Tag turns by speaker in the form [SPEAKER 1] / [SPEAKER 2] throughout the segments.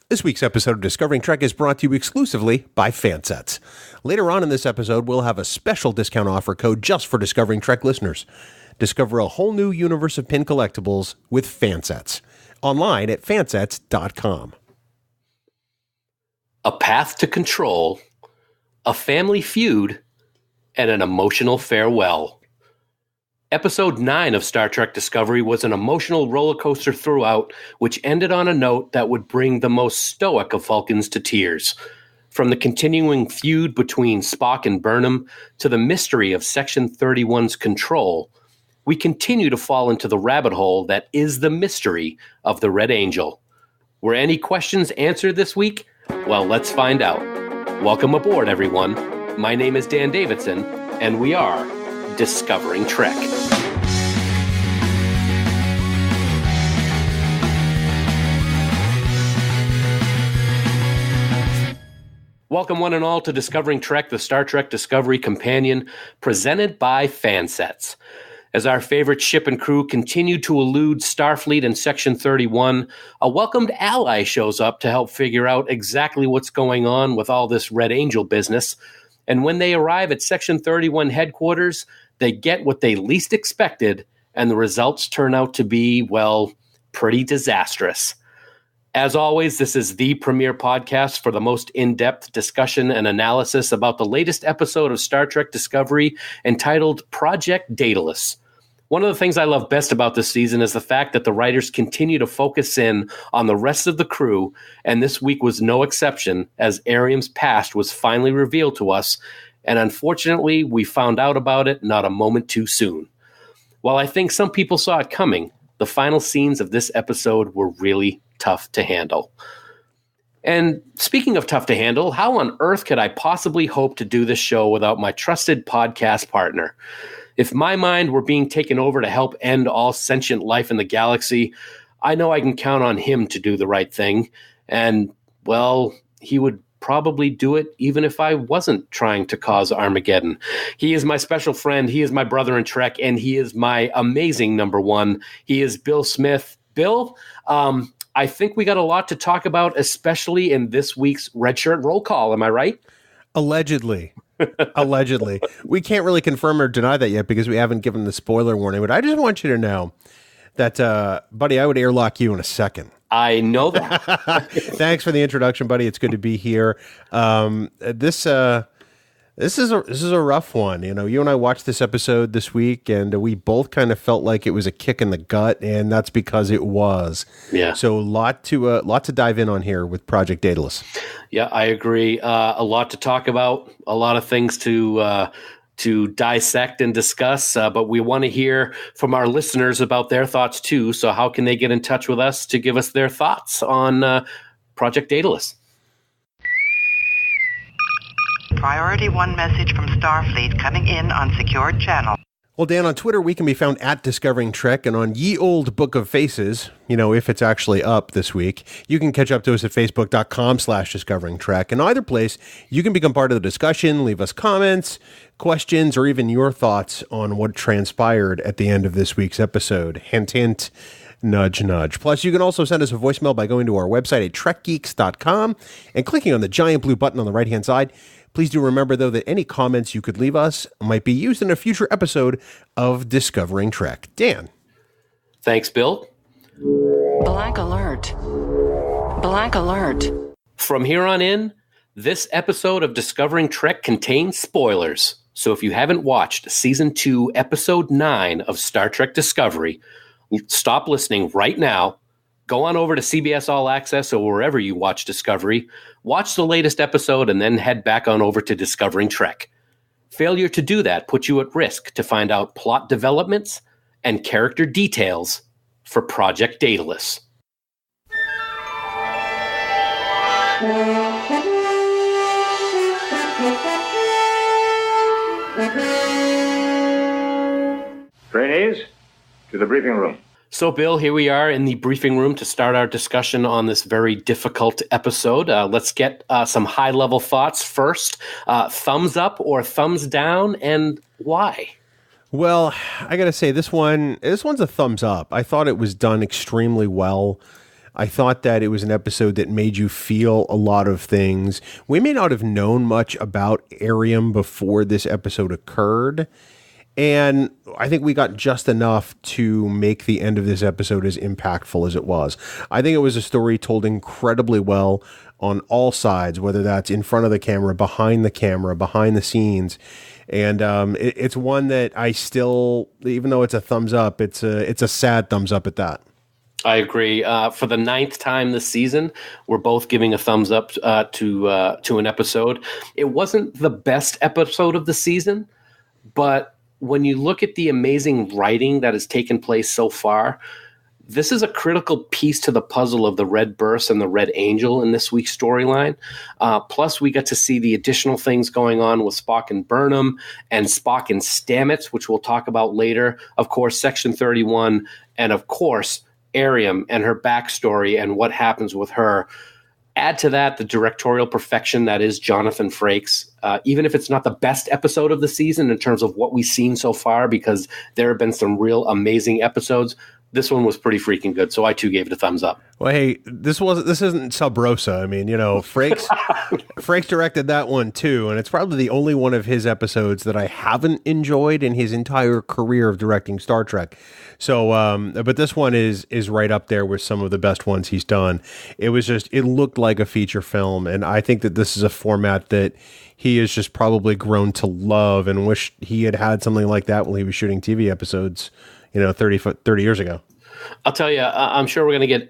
[SPEAKER 1] This week's episode of Discovering Trek is brought to you exclusively by Fansets. Later on in this episode, we'll have a special discount offer code just for Discovering Trek listeners. Discover a whole new universe of pin collectibles with Fansets. Online at fansets.com.
[SPEAKER 2] A path to control, a family feud, and an emotional farewell. Episode 9 of Star Trek Discovery was an emotional roller coaster throughout, which ended on a note that would bring the most stoic of Vulcans to tears. From the continuing feud between Spock and Burnham to the mystery of Section 31's control, we continue to fall into the rabbit hole that is the mystery of the Red Angel. Were any questions answered this week? Well, let's find out. Welcome aboard, everyone. My name is Dan Davidson, and we are Discovering Trek. Welcome one and all to Discovering Trek, the Star Trek Discovery companion, presented by Fansets. As our favorite ship and crew continue to elude Starfleet and Section 31, a welcomed ally shows up to help figure out exactly what's going on with all this Red Angel business. And when they arrive at Section 31 headquarters, they get what they least expected, and the results turn out to be, well, pretty disastrous. As always, this is the premier podcast for the most in-depth discussion and analysis about the latest episode of Star Trek Discovery entitled Project Daedalus. One of the things I love best about this season is the fact that the writers continue to focus in on the rest of the crew, and this week was no exception, as Ariam's past was finally revealed to us, and unfortunately, we found out about it not a moment too soon. While I think some people saw it coming, the final scenes of this episode were really tough to handle. And speaking of tough to handle, how on earth could I possibly hope to do this show without my trusted podcast partner? If my mind were being taken over to help end all sentient life in the galaxy, I know I can count on him to do the right thing. And, well, he would probably do it even if I wasn't trying to cause Armageddon. He is my special friend. He is my brother in Trek, and he is my amazing number one. He is Bill Smith. Bill, I think we got a lot to talk about, especially in this week's Red Shirt Roll Call. Am I right?
[SPEAKER 1] Allegedly. Allegedly. We can't really confirm or deny that yet because we haven't given the spoiler warning, but I just want you to know that, buddy, I would airlock you in a second.
[SPEAKER 2] I know that.
[SPEAKER 1] Thanks for the introduction, buddy. It's good to be here. This is a rough one. You know, you and I watched this episode this week, and we both kind of felt like it was a kick in the gut, and that's because it was.
[SPEAKER 2] Yeah.
[SPEAKER 1] So a lot to dive in on here with Project Daedalus. Yeah,
[SPEAKER 2] I agree. A lot to talk about. A lot of things to dissect and discuss, but we want to hear from our listeners about their thoughts too. So how can they get in touch with us to give us their thoughts on Project Daedalus?
[SPEAKER 3] Priority 1 message from Starfleet coming in on secured channel.
[SPEAKER 1] Well, Dan, on Twitter, we can be found at Discovering Trek, and on Ye Old Book of Faces, you know, if it's actually up this week, you can catch up to us at facebook.com/Discovering Trek. In either place, you can become part of the discussion, leave us comments, questions, or even your thoughts on what transpired at the end of this week's episode. Hint, hint. Nudge, nudge. Plus, you can also send us a voicemail by going to our website at trekgeeks.com and clicking on the giant blue button on the right-hand side. Please do remember, though, that any comments you could leave us might be used in a future episode of Discovering Trek. Dan.
[SPEAKER 2] Thanks, Bill.
[SPEAKER 4] Blank alert. Blank alert.
[SPEAKER 2] From here on in, this episode of Discovering Trek contains spoilers. So if you haven't watched Season 2, Episode 9 of Star Trek Discovery, stop listening right now. Go on over to CBS All Access or wherever you watch Discovery, watch the latest episode, and then head back on over to Discovering Trek. Failure to do that puts you at risk to find out plot developments and character details for Project Daedalus.
[SPEAKER 5] Trainees, to the briefing room.
[SPEAKER 2] So, Bill, here we are in the briefing room to start our discussion on this very difficult episode. Let's get some high-level thoughts first. Thumbs up or thumbs down, and why?
[SPEAKER 1] Well, I got to say, this one's a thumbs up. I thought it was done extremely well. I thought that it was an episode that made you feel a lot of things. We may not have known much about Arium before this episode occurred, and I think we got just enough to make the end of this episode as impactful as it was. I think it was a story told incredibly well on all sides, whether that's in front of the camera, behind the scenes. And it's one that I still, even though it's a thumbs up, it's a sad thumbs up at that.
[SPEAKER 2] I agree. For the 9th time this season, we're both giving a thumbs up to an episode. It wasn't the best episode of the season, but when you look at the amazing writing that has taken place so far, this is a critical piece to the puzzle of the Red Burst and the Red Angel in this week's storyline. Plus, we got to see the additional things going on with Spock and Burnham and Spock and Stamets, which we'll talk about later. Of course, Section 31, and of course, Arium and her backstory and what happens with her. Add to that the directorial perfection that is Jonathan Frakes, even if it's not the best episode of the season in terms of what we've seen so far, because there have been some real amazing episodes. This one was pretty freaking good, so I too gave it a thumbs up.
[SPEAKER 1] Well, hey, this isn't Sub Rosa. I mean, Frakes directed that one too, and it's probably the only one of his episodes that I haven't enjoyed in his entire career of directing Star Trek. So, but this one is right up there with some of the best ones he's done. It looked like a feature film, and I think that this is a format that he has just probably grown to love and wish he had something like that when he was shooting TV episodes, 30 years ago.
[SPEAKER 2] I'll tell you, I'm sure we're going to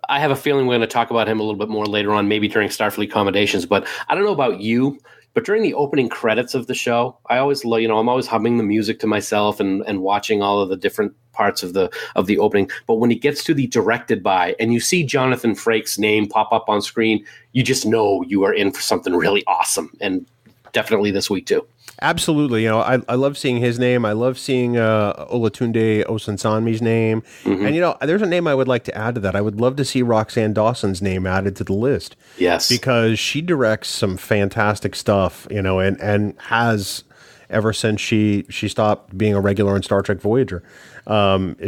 [SPEAKER 2] I have a feeling we're going to talk about him a little bit more later on, maybe during Starfleet Commendations, but I don't know about you, but during the opening credits of the show, I always, I'm always humming the music to myself and watching all of the different parts of the opening. But when it gets to the directed by, and you see Jonathan Frakes' name pop up on screen, you just know you are in for something really awesome. And definitely this week too.
[SPEAKER 1] Absolutely. I love seeing his name. I love seeing Olatunde Osunsanmi's name. Mm-hmm. And, there's a name I would like to add to that. I would love to see Roxanne Dawson's name added to the list.
[SPEAKER 2] Yes. Because
[SPEAKER 1] she directs some fantastic stuff, and has ever since she stopped being a regular on Star Trek Voyager.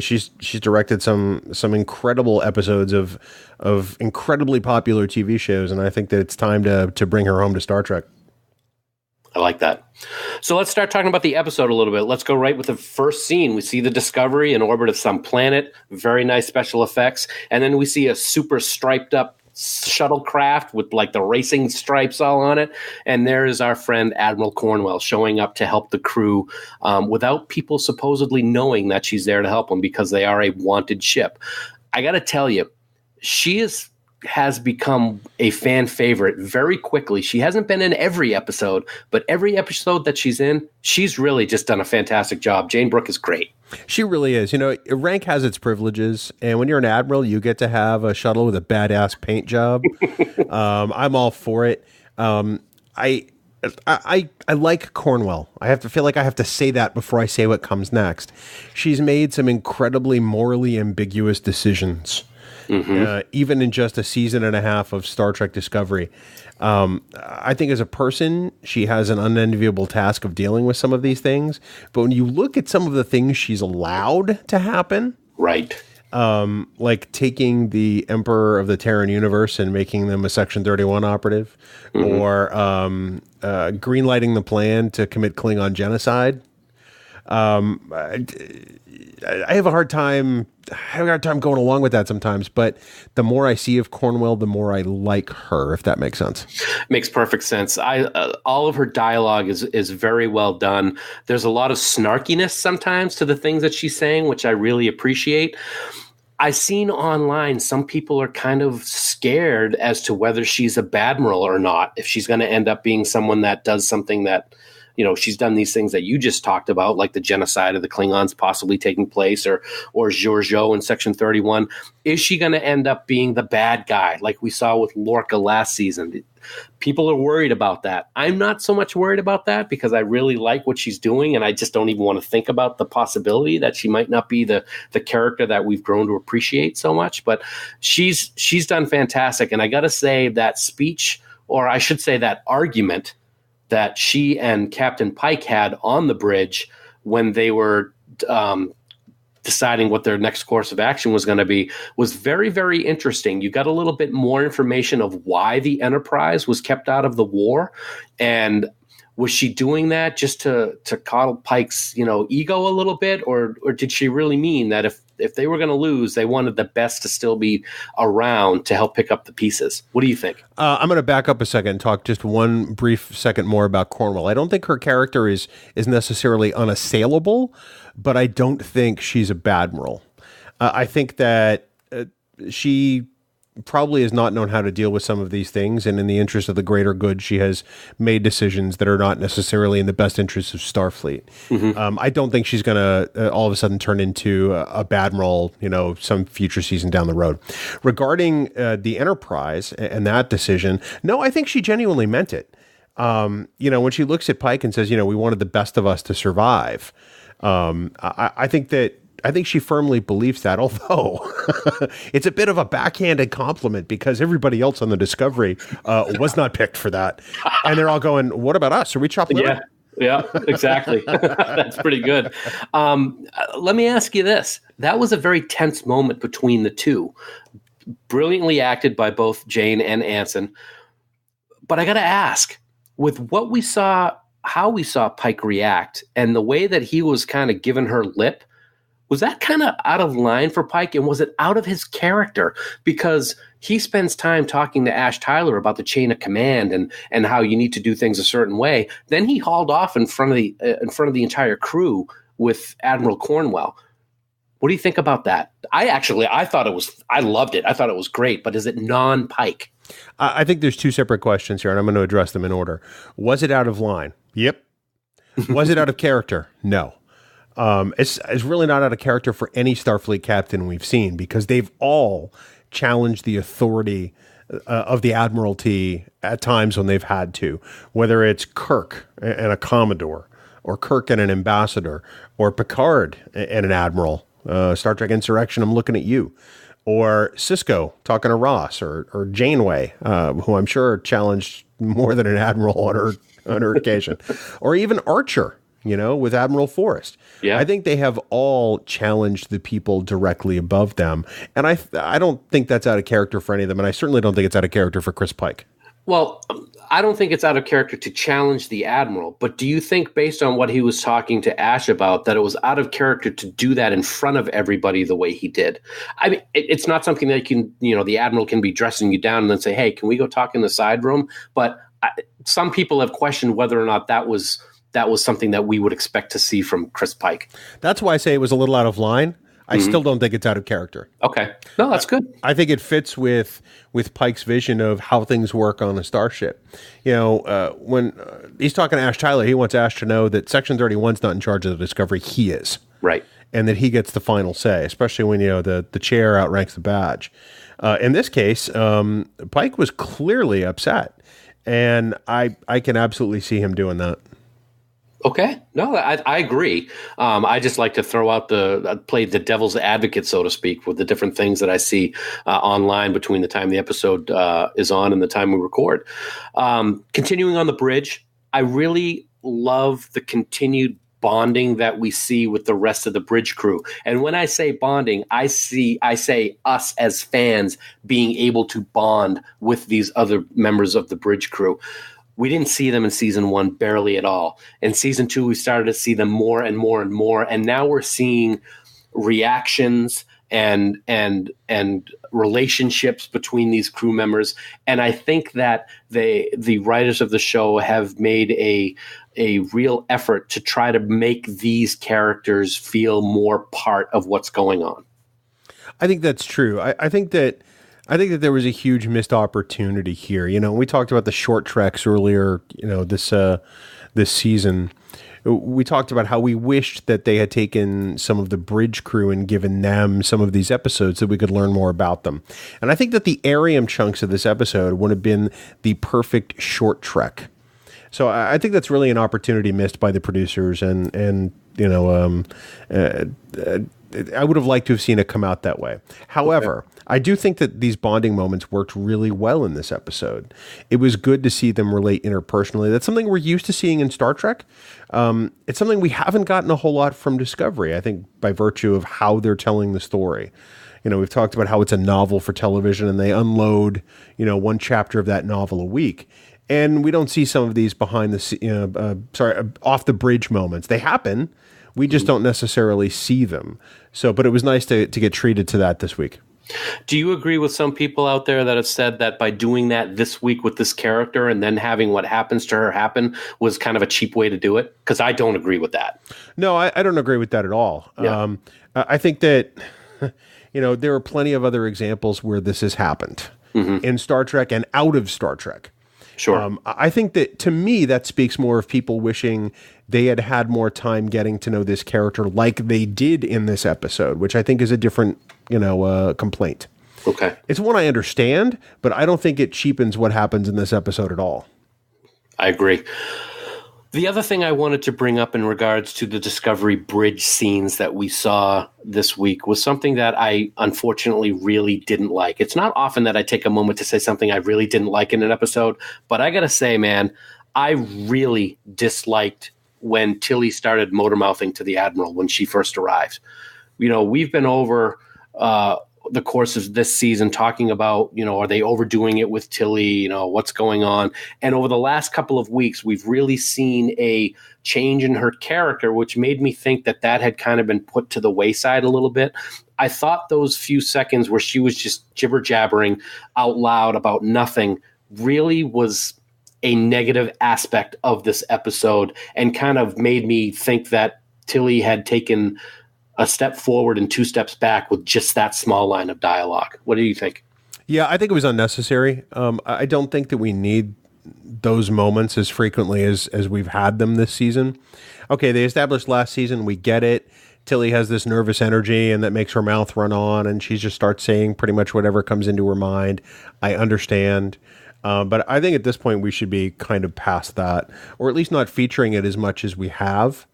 [SPEAKER 1] She's directed some incredible episodes of incredibly popular TV shows, and I think that it's time to bring her home to Star Trek.
[SPEAKER 2] I like that. So let's start talking about the episode a little bit. Let's go right with the first scene. We see the Discovery in orbit of some planet, very nice special effects. And then we see a super striped up shuttlecraft with like the racing stripes all on it. And there is our friend Admiral Cornwell showing up to help the crew without people supposedly knowing that she's there to help them because they are a wanted ship. I got to tell you, she has become a fan favorite very quickly. She hasn't been in every episode, but every episode that she's in, she's really just done a fantastic job. Jane Brooke is great.
[SPEAKER 1] She really is. Rank has its privileges, and when you're an admiral, you get to have a shuttle with a badass paint job. I'm all for it. I like Cornwell. I have to feel like I have to say that before I say what comes next. She's made some incredibly morally ambiguous decisions. Mm-hmm. Even in just a season and a half of Star Trek Discovery. I think as a person, she has an unenviable task of dealing with some of these things. But when you look at some of the things she's allowed to happen,
[SPEAKER 2] right?
[SPEAKER 1] Like taking the Emperor of the Terran universe and making them a Section 31 operative, mm-hmm. or greenlighting the plan to commit Klingon genocide. I have a hard time going along with that sometimes, but the more I see of Cornwell, the more I like her, if that makes sense.
[SPEAKER 2] Makes perfect sense. All of her dialogue is very well done. There's a lot of snarkiness sometimes to the things that she's saying, which I really appreciate. I've seen online some people are kind of scared as to whether she's a badmiral or not, if she's going to end up being someone that does something that, she's done these things that you just talked about, like the genocide of the Klingons possibly taking place, or Giorgio in Section 31. Is she going to end up being the bad guy, like we saw with Lorca last season? People are worried about that. I'm not so much worried about that because I really like what she's doing, and I just don't even want to think about the possibility that she might not be the character that we've grown to appreciate so much. But she's done fantastic, and I got to say that speech, or I should say that argument, that she and Captain Pike had on the bridge when they were deciding what their next course of action was going to be was very, very interesting. You got a little bit more information of why the Enterprise was kept out of the war, and was she doing that just to coddle Pike's, ego a little bit, or did she really mean that if they were going to lose, they wanted the best to still be around to help pick up the pieces? What do you think?
[SPEAKER 1] I'm going to back up a second and talk just one brief second more about Cornwell. I don't think her character is necessarily unassailable, but I don't think she's a badmiral. I think that she probably has not known how to deal with some of these things, and in the interest of the greater good, she has made decisions that are not necessarily in the best interest of Starfleet. Mm-hmm. I don't think she's going to all of a sudden turn into a badmiral, some future season down the road. Regarding the Enterprise and that decision, no, I think she genuinely meant it. When she looks at Pike and says, we wanted the best of us to survive, I think she firmly believes that, although it's a bit of a backhanded compliment because everybody else on the Discovery was not picked for that. And they're all going, what about us? Are we chopped liver?
[SPEAKER 2] Yeah, exactly. That's pretty good. Let me ask you this. That was a very tense moment between the two. Brilliantly acted by both Jane and Anson. But I got to ask, with what we saw, how we saw Pike react, and the way that he was kind of giving her lip, was that kind of out of line for Pike, and was it out of his character? Because he spends time talking to Ash Tyler about the chain of command and how you need to do things a certain way. Then he hauled off in front of the entire crew with Admiral Cornwell. What do you think about that? I loved it. I thought it was great, but is it non-Pike?
[SPEAKER 1] I think there's two separate questions here, and I'm going to address them in order. Was it out of line? Yep. Was it out of character? No. It's really not out of character for any Starfleet captain we've seen, because they've all challenged the authority of the Admiralty at times when they've had to, whether it's Kirk and a Commodore, or Kirk and an ambassador, or Picard and an admiral. Star Trek Insurrection, I'm looking at you. Or Sisko talking to Ross, or Janeway, who I'm sure challenged more than an admiral on her occasion, or even Archer, with Admiral Forrest.
[SPEAKER 2] Yeah.
[SPEAKER 1] I think they have all challenged the people directly above them. And I don't think that's out of character for any of them. And I certainly don't think it's out of character for Chris Pike.
[SPEAKER 2] Well, I don't think it's out of character to challenge the Admiral. But do you think, based on what he was talking to Ash about, that it was out of character to do that in front of everybody the way he did? I mean, it's not something that the Admiral can be dressing you down and then say, hey, can we go talk in the side room? But some people have questioned whether or not that was something that we would expect to see from Chris Pike.
[SPEAKER 1] That's why I say it was a little out of line. I still don't think it's out of character.
[SPEAKER 2] Okay. No, that's good.
[SPEAKER 1] I think it fits with Pike's vision of how things work on a starship. When he's talking to Ash Tyler, he wants Ash to know that Section 31's not in charge of the Discovery. He is.
[SPEAKER 2] Right.
[SPEAKER 1] And that he gets the final say, especially when, the chair outranks the badge. In this case, Pike was clearly upset. And I can absolutely see him doing that.
[SPEAKER 2] Okay. No, I agree. I just like to throw out play the devil's advocate, so to speak, with the different things that I see online between the time the episode is on and the time we record. Continuing on the bridge, I really love the continued bonding that we see with the rest of the bridge crew. And when I say bonding, I say us as fans being able to bond with these other members of the bridge crew. We didn't see them in season 1 barely at all. In season 2, we started to see them more and more and more. And now we're seeing reactions and relationships between these crew members. And I think that the writers of the show have made a real effort to try to make these characters feel more part of what's going on.
[SPEAKER 1] I think that's true. I think that there was a huge missed opportunity here. We talked about the short treks earlier, this season. We talked about how we wished that they had taken some of the bridge crew and given them some of these episodes so we could learn more about them. And I think that the Arium chunks of this episode would have been the perfect short trek. So I think that's really an opportunity missed by the producers, and I would have liked to have seen it come out that way. However, I do think that these bonding moments worked really well in this episode. It was good to see them relate interpersonally. That's something we're used to seeing in Star Trek. It's something we haven't gotten a whole lot from Discovery, I think, by virtue of how they're telling the story. We've talked about how it's a novel for television and they unload, one chapter of that novel a week. And we don't see some of these behind the off the bridge moments. They happen. We just don't necessarily see them. But it was nice to get treated to that this week.
[SPEAKER 2] Do you agree with some people out there that have said that by doing that this week with this character and then having what happens to her happen was kind of a cheap way to do it? Because I don't agree with that.
[SPEAKER 1] No, I don't agree with that at all. Yeah. I think that, there are plenty of other examples where this has happened in Star Trek and out of Star Trek.
[SPEAKER 2] Sure.
[SPEAKER 1] I think that, to me, that speaks more of people wishing they had had more time getting to know this character like they did in this episode, which I think is a different, complaint.
[SPEAKER 2] Okay.
[SPEAKER 1] It's one I understand, but I don't think it cheapens what happens in this episode at all.
[SPEAKER 2] I agree. The other thing I wanted to bring up in regards to the Discovery bridge scenes that we saw this week was something that I unfortunately really didn't like. It's not often that I take a moment to say something I really didn't like in an episode, but I got to say, man, I really disliked when Tilly started motor mouthing to the Admiral when she first arrived. We've been over the course of this season talking about, are they overdoing it with Tilly? What's going on? And over the last couple of weeks, we've really seen a change in her character, which made me think that had kind of been put to the wayside a little bit. I thought those few seconds where she was just jibber jabbering out loud about nothing really was a negative aspect of this episode and kind of made me think that Tilly had taken a step forward and two steps back with just that small line of dialogue. What do you think?
[SPEAKER 1] Yeah, I think it was unnecessary. I don't think that we need those moments as frequently as we've had them this season. Okay, they established last season, we get it. Tilly has this nervous energy and that makes her mouth run on and she just starts saying pretty much whatever comes into her mind. I understand. But I think at this point we should be kind of past that, or at least not featuring it as much as we have.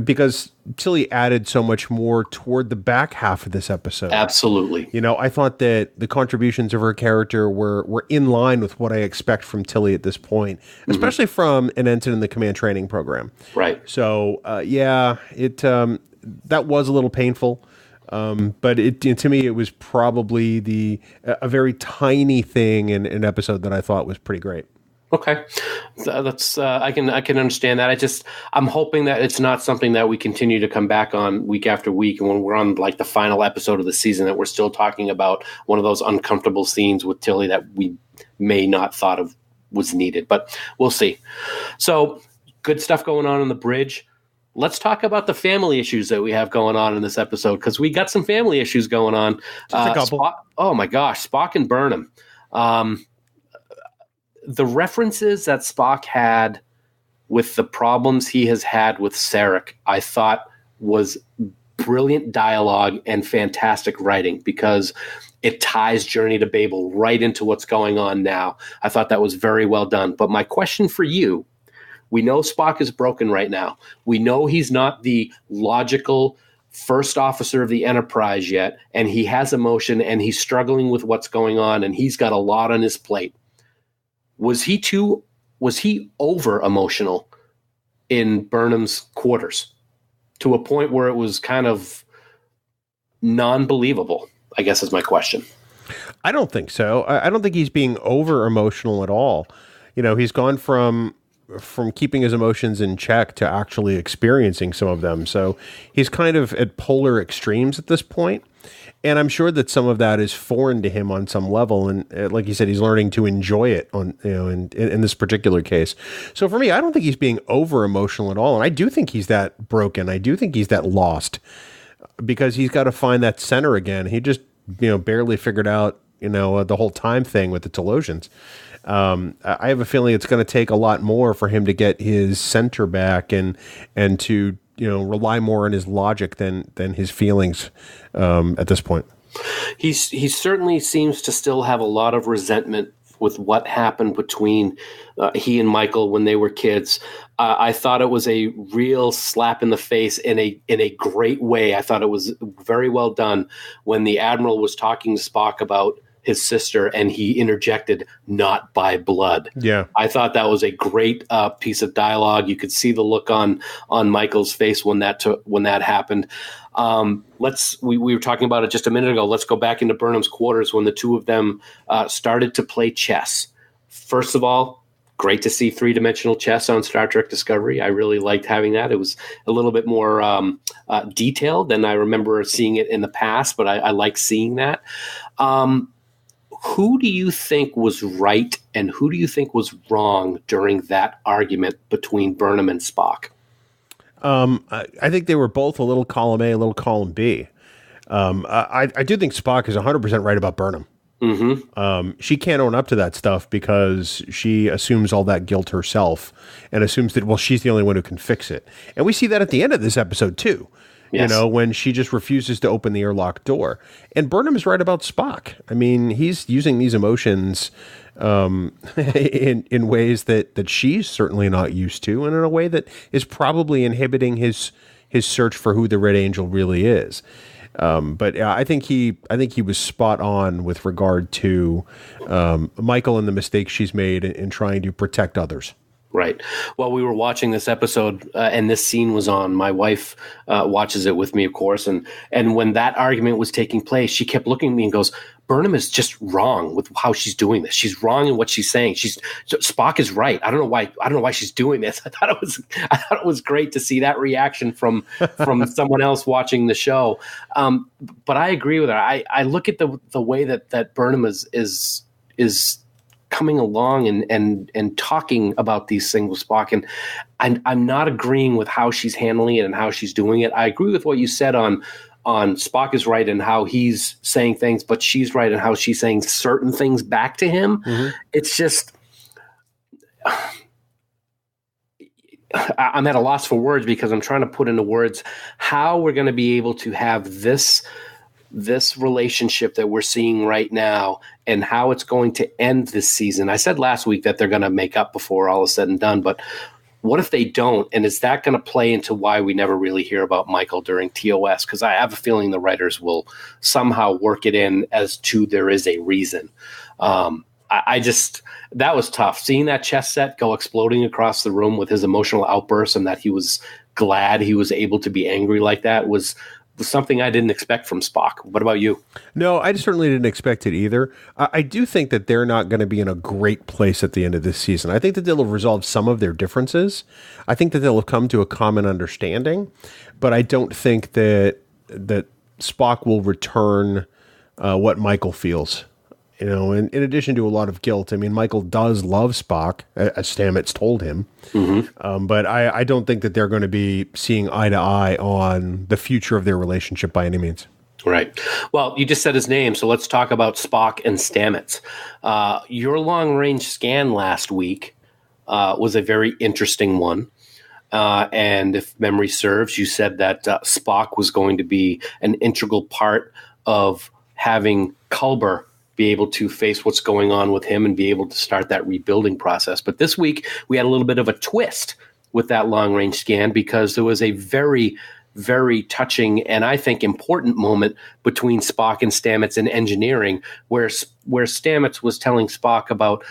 [SPEAKER 1] Because Tilly added so much more toward the back half of this episode.
[SPEAKER 2] Absolutely.
[SPEAKER 1] I thought that the contributions of her character were in line with what I expect from Tilly at this point, especially from an ensign in the command training program.
[SPEAKER 2] Right.
[SPEAKER 1] So, that was a little painful. But to me, it was probably a very tiny thing in an episode that I thought was pretty great.
[SPEAKER 2] Okay, that's I can understand that. I'm hoping that it's not something that we continue to come back on week after week, and when we're on like the final episode of the season, that we're still talking about one of those uncomfortable scenes with Tilly that we may not thought of was needed. But we'll see. So good stuff going on the bridge. Let's talk about the family issues that we have going on in this episode, because we got some family issues going on.
[SPEAKER 1] Just a couple.
[SPEAKER 2] Oh my gosh, Spock and Burnham. The references that Spock had with the problems he has had with Sarek, I thought was brilliant dialogue and fantastic writing, because it ties Journey to Babel right into what's going on now. I thought that was very well done. But my question for you, we know Spock is broken right now. We know he's not the logical first officer of the Enterprise yet, and he has emotion and he's struggling with what's going on and he's got a lot on his plate. Was he over emotional in Burnham's quarters to a point where it was kind of non-believable, I guess is my question.
[SPEAKER 1] I don't think so. I don't think he's being over emotional at all. He's gone from keeping his emotions in check to actually experiencing some of them. So he's kind of at polar extremes at this point. And I'm sure that some of that is foreign to him on some level. And like you said, he's learning to enjoy it in this particular case. So for me, I don't think he's being over emotional at all. And I do think he's that broken. I do think he's that lost, because he's got to find that center again. He just, barely figured out, the whole time thing with the Talosians. I have a feeling it's going to take a lot more for him to get his center back and to, rely more on his logic than his feelings at this point.
[SPEAKER 2] He certainly seems to still have a lot of resentment with what happened between he and Michael when they were kids. I thought it was a real slap in the face in a great way. I thought it was very well done when the Admiral was talking to Spock about his sister and he interjected, "not by blood."
[SPEAKER 1] Yeah.
[SPEAKER 2] I thought that was a great piece of dialogue. You could see the look on Michael's face when that happened. We were talking about it just a minute ago. Let's go back into Burnham's quarters when the two of them started to play chess. First of all, great to see three-dimensional chess on Star Trek Discovery. I really liked having that. It was a little bit more detailed than I remember seeing it in the past, but I like seeing that. Who do you think was right and who do you think was wrong during that argument between Burnham and Spock?
[SPEAKER 1] I think they were both a little column A, a little column B. I do think Spock is 100% right about Burnham. Mm-hmm. She can't own up to that stuff because she assumes all that guilt herself and assumes that, well, she's the only one who can fix it. And we see that at the end of this episode too. Yes. When she just refuses to open the airlock door. And Burnham is right about Spock. I mean, he's using these emotions in ways that she's certainly not used to, and in a way that is probably inhibiting his search for who the Red Angel really is. But I think he was spot on with regard to Michael and the mistakes she's made in trying to protect others.
[SPEAKER 2] Right. Well, we were watching this episode and this scene was on. My wife watches it with me, of course. And when that argument was taking place, she kept looking at me and goes, "Burnham is just wrong with how she's doing this. She's wrong in what she's saying. Spock is right. I don't know why she's doing this." I thought it was great to see that reaction from someone else watching the show. But I agree with her. I look at the way that Burnham is coming along and talking about these things with Spock, and I'm not agreeing with how she's handling it and how she's doing it. I agree with what you said on Spock is right and how he's saying things, but she's right and how she's saying certain things back to him. Mm-hmm. It's just, I'm at a loss for words because I'm trying to put into words how we're going to be able to have this relationship that we're seeing right now and how it's going to end this season. I said last week that they're going to make up before all is said and done, but what if they don't? And is that going to play into why we never really hear about Michael during TOS? Because I have a feeling the writers will somehow work it in as to there is a reason. That was tough. Seeing that chess set go exploding across the room with his emotional outbursts and that he was glad he was able to be angry like that was something I didn't expect from Spock. What about you?
[SPEAKER 1] No, I certainly didn't expect it either. I do think that they're not going to be in a great place at the end of this season. I think that they'll have resolved some of their differences. I think that they'll have come to a common understanding, but I don't think that Spock will return what Michael feels. In addition to a lot of guilt, I mean, Michael does love Spock, as Stamets told him. Mm-hmm. But I don't think that they're going to be seeing eye to eye on the future of their relationship by any means.
[SPEAKER 2] Right. Well, you just said his name, so let's talk about Spock and Stamets. Your long-range scan last week was a very interesting one. And if memory serves, you said that Spock was going to be an integral part of having Culber be able to face what's going on with him and be able to start that rebuilding process. But this week, we had a little bit of a twist with that long-range scan because there was a very, very touching and I think important moment between Spock and Stamets in engineering where Stamets was telling Spock about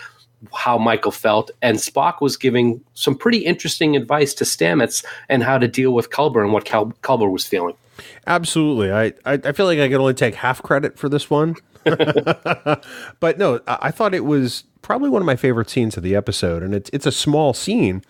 [SPEAKER 2] how Michael felt, and Spock was giving some pretty interesting advice to Stamets and how to deal with Culber and what Culber was feeling.
[SPEAKER 1] Absolutely. I feel like I can only take half credit for this one. But no, I thought it was probably one of my favorite scenes of the episode, and it's a small scene,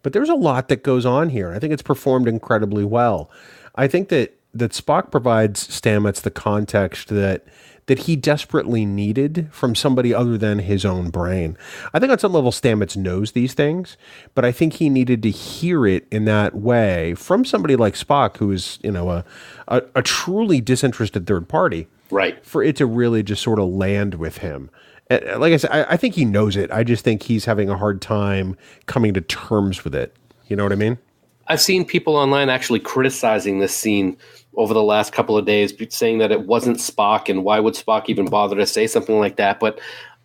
[SPEAKER 1] but there's a lot that goes on here. I think it's performed incredibly well. I think that Spock provides Stamets the context that he desperately needed from somebody other than his own brain. I think on some level Stamets knows these things, but I think he needed to hear it in that way from somebody like Spock, who is, a truly disinterested third party.
[SPEAKER 2] Right.
[SPEAKER 1] For it to really just sort of land with him. Like I said, I think he knows it. I just think he's having a hard time coming to terms with it. You know what I mean?
[SPEAKER 2] I've seen people online actually criticizing this scene over the last couple of days, saying that it wasn't Spock and why would Spock even bother to say something like that. But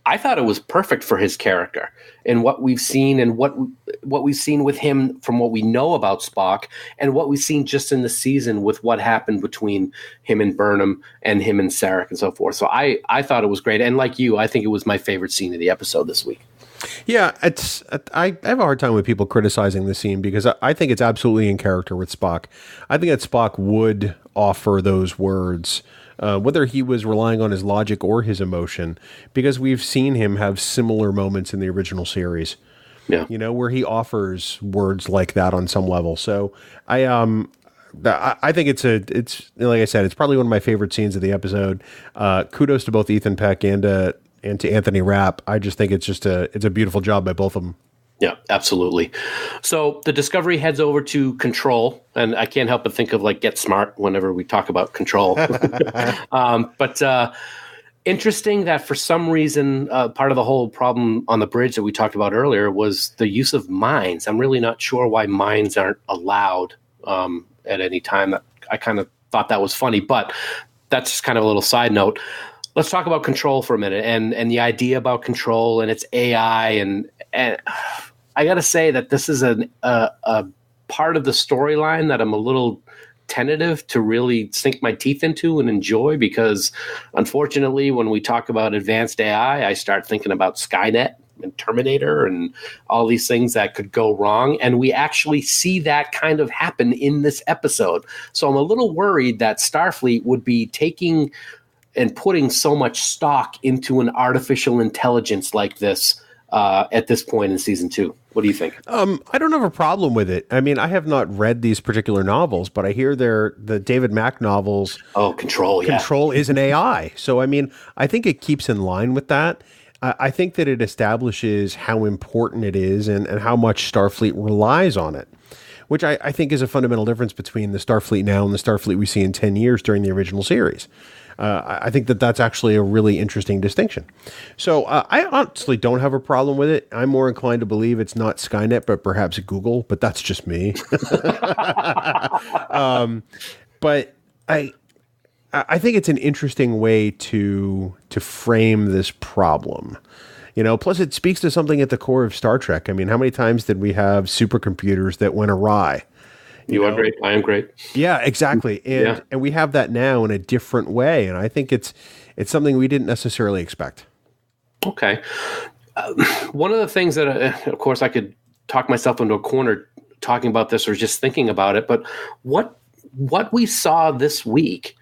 [SPEAKER 2] I thought it was perfect for his character and what we've seen and what we've seen with him from what we know about Spock and what we've seen just in the season with what happened between him and Burnham and him and Sarek and so forth. So I thought it was great. And like you, I think it was my favorite scene of the episode this week.
[SPEAKER 1] Yeah, I have a hard time with people criticizing the scene because I think it's absolutely in character with Spock. I think that Spock would offer those words, whether he was relying on his logic or his emotion, because we've seen him have similar moments in the original series.
[SPEAKER 2] Yeah,
[SPEAKER 1] where he offers words like that on some level. So I think it's like I said, it's probably one of my favorite scenes of the episode. Kudos to both Ethan Peck and to Anthony Rapp. I just think it's a beautiful job by both of them.
[SPEAKER 2] Yeah, absolutely. So the Discovery heads over to Control, and I can't help but think of like Get Smart whenever we talk about Control. But interesting that for some reason, part of the whole problem on the bridge that we talked about earlier was the use of mines. I'm really not sure why mines aren't allowed at any time. I kind of thought that was funny, but that's just kind of a little side note. Let's talk about Control for a minute and the idea about Control and its AI. And I got to say that this is a part of the storyline that I'm a little tentative to really sink my teeth into and enjoy, because unfortunately, when we talk about advanced AI, I start thinking about Skynet and Terminator and all these things that could go wrong. And we actually see that kind of happen in this episode. So I'm a little worried that Starfleet would be taking and putting so much stock into an artificial intelligence like this at this point in season 2. What do you think?
[SPEAKER 1] I don't have a problem with it. I mean, I have not read these particular novels, but I hear the David Mack novels.
[SPEAKER 2] Oh, Control, yeah.
[SPEAKER 1] Control is an AI. So, I mean, I think it keeps in line with that. I think that it establishes how important it is and how much Starfleet relies on it, which I think is a fundamental difference between the Starfleet now and the Starfleet we see in 10 years during the original series. I think that that's actually a really interesting distinction. So I honestly don't have a problem with it. I'm more inclined to believe it's not Skynet, but perhaps Google, but that's just me. But I think it's an interesting way to frame this problem. Plus it speaks to something at the core of Star Trek. I mean, how many times did we have supercomputers that went awry?
[SPEAKER 2] You are great. I am great.
[SPEAKER 1] Yeah, exactly. And we have that now in a different way. And I think it's something we didn't necessarily expect.
[SPEAKER 2] Okay. One of the things that, of course, I could talk myself into a corner talking about this or just thinking about it, but what we saw this week,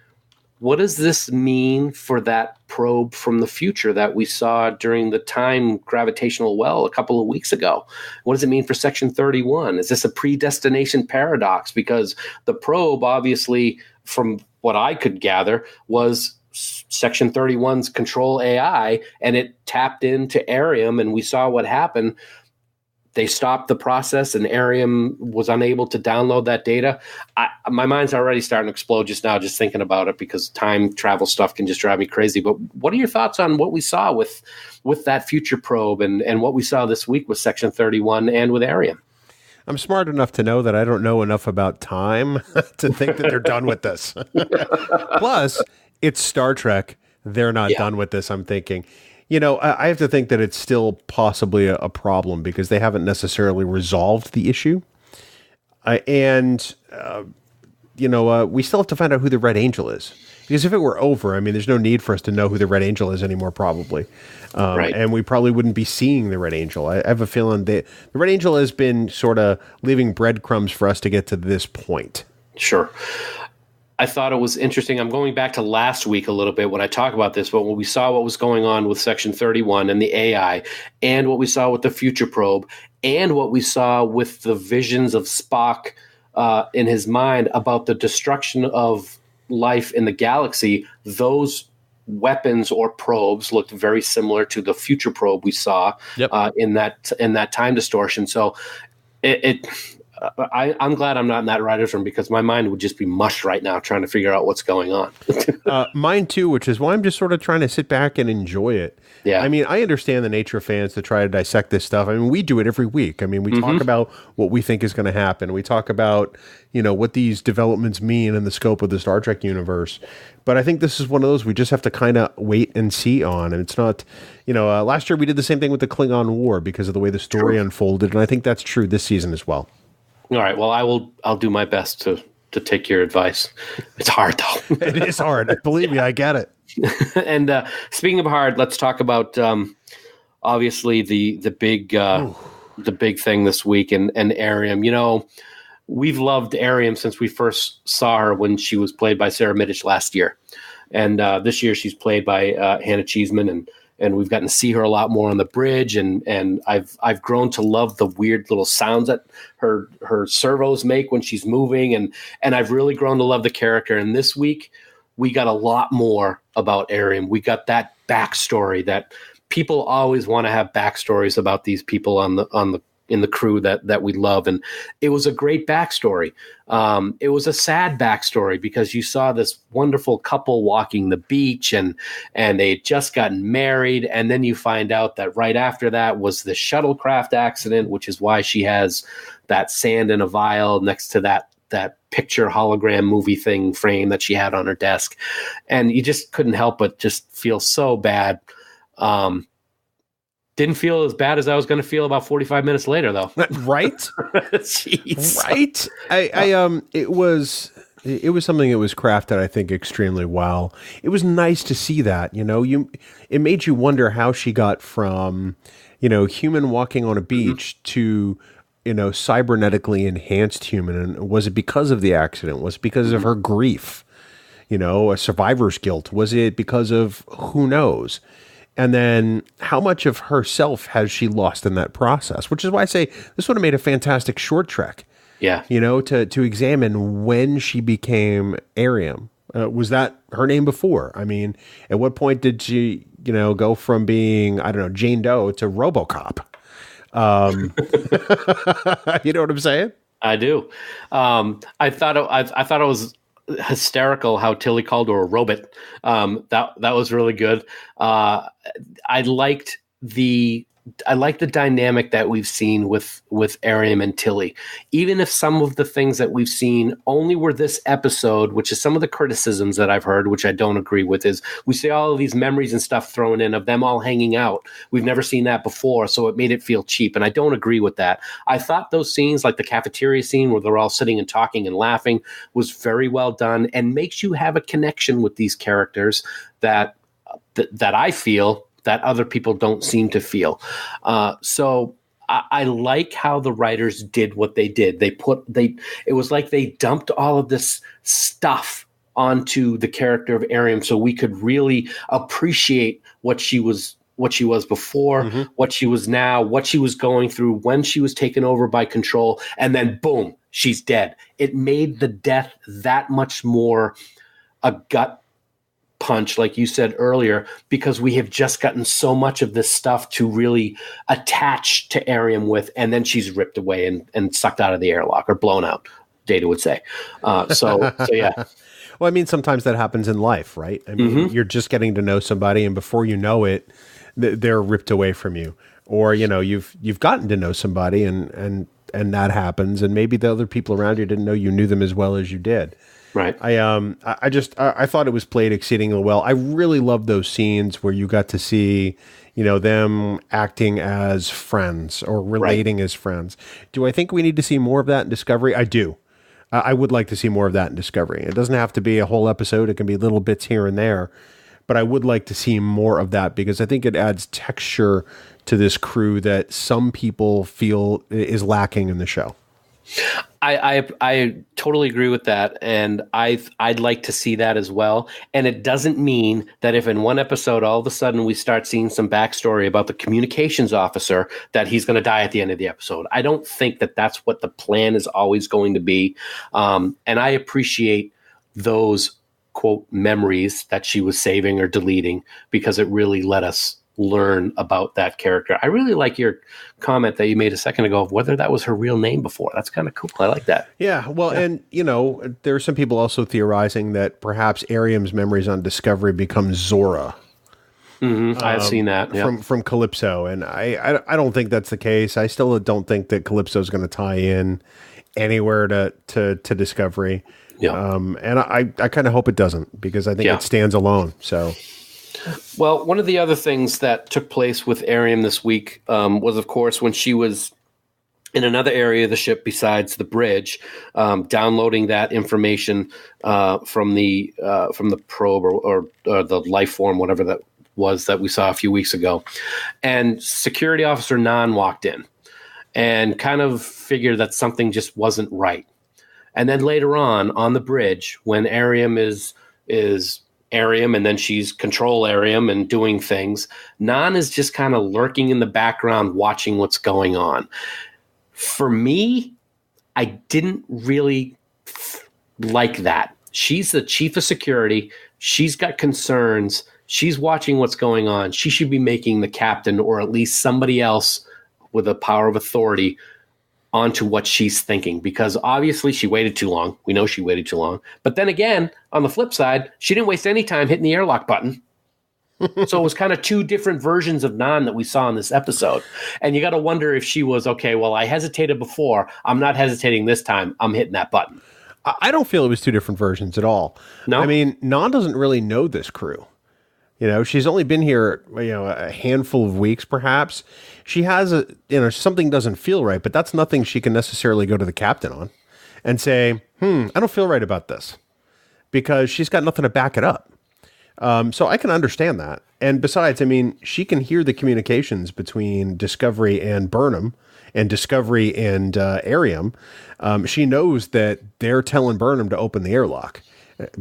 [SPEAKER 2] what does this mean for that probe from the future that we saw during the time gravitational well a couple of weeks ago? What does it mean for Section 31? Is this a predestination paradox? Because the probe, obviously, from what I could gather, was Section 31's Control AI, and it tapped into Arium, and we saw what happened. They stopped the process, and Arium was unable to download that data. My mind's already starting to explode just now, just thinking about it, because time travel stuff can just drive me crazy. But what are your thoughts on what we saw with that future probe and what we saw this week with Section 31 and with Arium?
[SPEAKER 1] I'm smart enough to know that I don't know enough about time to think that they're done with this. Plus, it's Star Trek. They're not done with this, I'm thinking. I have to think that it's still possibly a problem because they haven't necessarily resolved the issue. We still have to find out who the Red Angel is. Because if it were over, I mean, there's no need for us to know who the Red Angel is anymore, probably.
[SPEAKER 2] Right.
[SPEAKER 1] And we probably wouldn't be seeing the Red Angel. I have a feeling the Red Angel has been sort of leaving breadcrumbs for us to get to this point.
[SPEAKER 2] Sure. I thought it was interesting. I'm going back to last week a little bit when I talk about this, but when we saw what was going on with Section 31 and the AI, and what we saw with the future probe, and what we saw with the visions of Spock in his mind about the destruction of life in the galaxy, those weapons or probes looked very similar to the future probe we saw in that time distortion. So I'm glad I'm not in that writer's room because my mind would just be mush right now trying to figure out what's going on.
[SPEAKER 1] Mine too, which is why I'm just sort of trying to sit back and enjoy it.
[SPEAKER 2] Yeah.
[SPEAKER 1] I mean, I understand the nature of fans to try to dissect this stuff. I mean, we do it every week. I mean, we talk about what we think is going to happen. We talk about, what these developments mean in the scope of the Star Trek universe. But I think this is one of those we just have to kind of wait and see on. And it's not, last year we did the same thing with the Klingon War because of the way the story unfolded. And I think that's true this season as well.
[SPEAKER 2] All right. Well, I'll do my best to take your advice. It's hard though.
[SPEAKER 1] It is hard. Believe me, I get it.
[SPEAKER 2] And speaking of hard, let's talk about obviously the big thing this week and Ariam. We've loved Ariam since we first saw her when she was played by Sarah Middich last year, and this year she's played by Hannah Cheesman, and we've gotten to see her a lot more on the bridge, and I've grown to love the weird little sounds that her servos make when she's moving, and I've really grown to love the character. And this week we got a lot more about Ariam. We got that backstory that people always want to have backstories about these people in the crew that we love. And it was a great backstory. It was a sad backstory because you saw this wonderful couple walking the beach and they had just gotten married. And then you find out that right after that was the shuttlecraft accident, which is why she has that sand in a vial next to that picture hologram movie thing frame that she had on her desk. And you just couldn't help but just feel so bad. Didn't feel as bad as I was going to feel about 45 minutes later, though.
[SPEAKER 1] Right?
[SPEAKER 2] Jeez.
[SPEAKER 1] Right? It was something that was crafted, I think, extremely well. It was nice to see that, it made you wonder how she got from, human walking on a beach to, cybernetically enhanced human. And was it because of the accident? Was it because of her grief? A survivor's guilt? Was it because of who knows? And then how much of herself has she lost in that process? Which is why I say this would have made a fantastic short trek.
[SPEAKER 2] Yeah.
[SPEAKER 1] To examine when she became Ariam. Was that her name before? I mean, at what point did she, go from being, I don't know, Jane Doe to RoboCop? You know what I'm saying?
[SPEAKER 2] I do. I thought it was hysterical how Tilly called her a robot. That was really good. I liked the dynamic that we've seen with Ariam and Tilly. Even if some of the things that we've seen only were this episode, which is some of the criticisms that I've heard, which I don't agree with, is we see all of these memories and stuff thrown in of them all hanging out. We've never seen that before, so it made it feel cheap, and I don't agree with that. I thought those scenes, like the cafeteria scene where they're all sitting and talking and laughing, was very well done and makes you have a connection with these characters that I feel that other people don't seem to feel. So I like how the writers did what they did. It was like they dumped all of this stuff onto the character of Ariam so we could really appreciate what she was before, what she was now, what she was going through when she was taken over by Control, and then boom, she's dead. It made the death that much more a gut punch, like you said earlier, because we have just gotten so much of this stuff to really attach to Ariam with, and then she's ripped away and sucked out of the airlock or blown out, Data would say. So yeah.
[SPEAKER 1] Well, I mean, sometimes that happens in life, right? I mean, you're just getting to know somebody, and before you know it, they're ripped away from you. Or, you've gotten to know somebody and that happens, and maybe the other people around you didn't know you knew them as well as you did.
[SPEAKER 2] Right.
[SPEAKER 1] I thought it was played exceedingly well. I really loved those scenes where you got to see, them acting as friends or relating as friends. Do I think we need to see more of that in Discovery? I do. I would like to see more of that in Discovery. It doesn't have to be a whole episode. It can be little bits here and there, but I would like to see more of that because I think it adds texture to this crew that some people feel is lacking in the show.
[SPEAKER 2] I totally agree with that, and I'd like to see that as well. And it doesn't mean that if in one episode all of a sudden we start seeing some backstory about the communications officer that he's going to die at the end of the episode. I don't think that that's what the plan is always going to be. And I appreciate those quote memories that she was saving or deleting because it really let us learn about that character. I really like your comment that you made a second ago of whether that was her real name before. That's kind of cool. I like that.
[SPEAKER 1] Yeah, well, and, there are some people also theorizing that perhaps Ariam's memories on Discovery become Zora.
[SPEAKER 2] Mm-hmm. I've seen that
[SPEAKER 1] from Calypso, and I don't think that's the case. I still don't think that Calypso is going to tie in anywhere to Discovery.
[SPEAKER 2] Yeah.
[SPEAKER 1] And I kind of hope it doesn't, because I think it stands alone. So,
[SPEAKER 2] well, one of the other things that took place with Ariam this week was, of course, when she was in another area of the ship besides the bridge, downloading that information from the probe or the life form, whatever that was that we saw a few weeks ago. And Security Officer Nan walked in and kind of figured that something just wasn't right. And then later on the bridge, when Ariam is Ariam and then she's Control Ariam and doing things, Nan is just kind of lurking in the background watching what's going on. For me, I didn't really like that. She's the chief of security. She's got concerns. She's watching what's going on. She should be making the captain, or at least somebody else with a power of authority, onto what she's thinking, because obviously she waited too long. We know she waited too long. But then again, on the flip side, she didn't waste any time hitting the airlock button. So it was kind of two different versions of Nan that we saw in this episode. And you got to wonder if she was, okay, well, I hesitated before. I'm not hesitating this time. I'm hitting that button.
[SPEAKER 1] I don't feel it was two different versions at all.
[SPEAKER 2] No?
[SPEAKER 1] I mean, Nan doesn't really know this crew. She's only been here, a handful of weeks, perhaps. She has something doesn't feel right, but that's nothing she can necessarily go to the captain on and say, I don't feel right about this, because she's got nothing to back it up. So I can understand that. And besides, I mean, she can hear the communications between Discovery and Burnham and Discovery and Ariam. She knows that they're telling Burnham to open the airlock,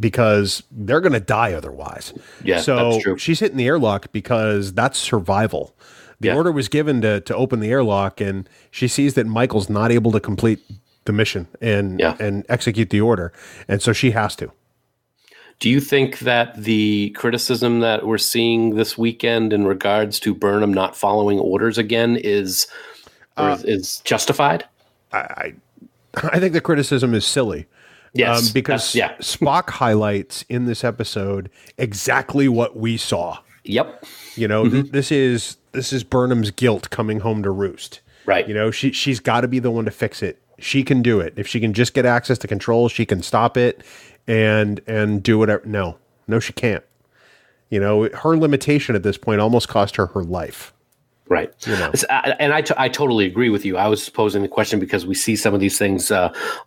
[SPEAKER 1] because they're going to die otherwise.
[SPEAKER 2] Yeah,
[SPEAKER 1] so
[SPEAKER 2] that's true.
[SPEAKER 1] She's hitting the airlock because that's survival. The order was given to open the airlock, and she sees that Michael's not able to complete the mission and execute the order, and so she has to.
[SPEAKER 2] Do you think that the criticism that we're seeing this weekend in regards to Burnham not following orders again is justified?
[SPEAKER 1] I think the criticism is silly.
[SPEAKER 2] Yes,
[SPEAKER 1] because Spock highlights in this episode exactly what we saw.
[SPEAKER 2] Yep.
[SPEAKER 1] This is Burnham's guilt coming home to roost.
[SPEAKER 2] Right.
[SPEAKER 1] She's got to be the one to fix it. She can do it. If she can just get access to control, she can stop it and do whatever. No, she can't. Her limitation at this point almost cost her life.
[SPEAKER 2] Right. And I totally agree with you. I was posing the question because we see some of these things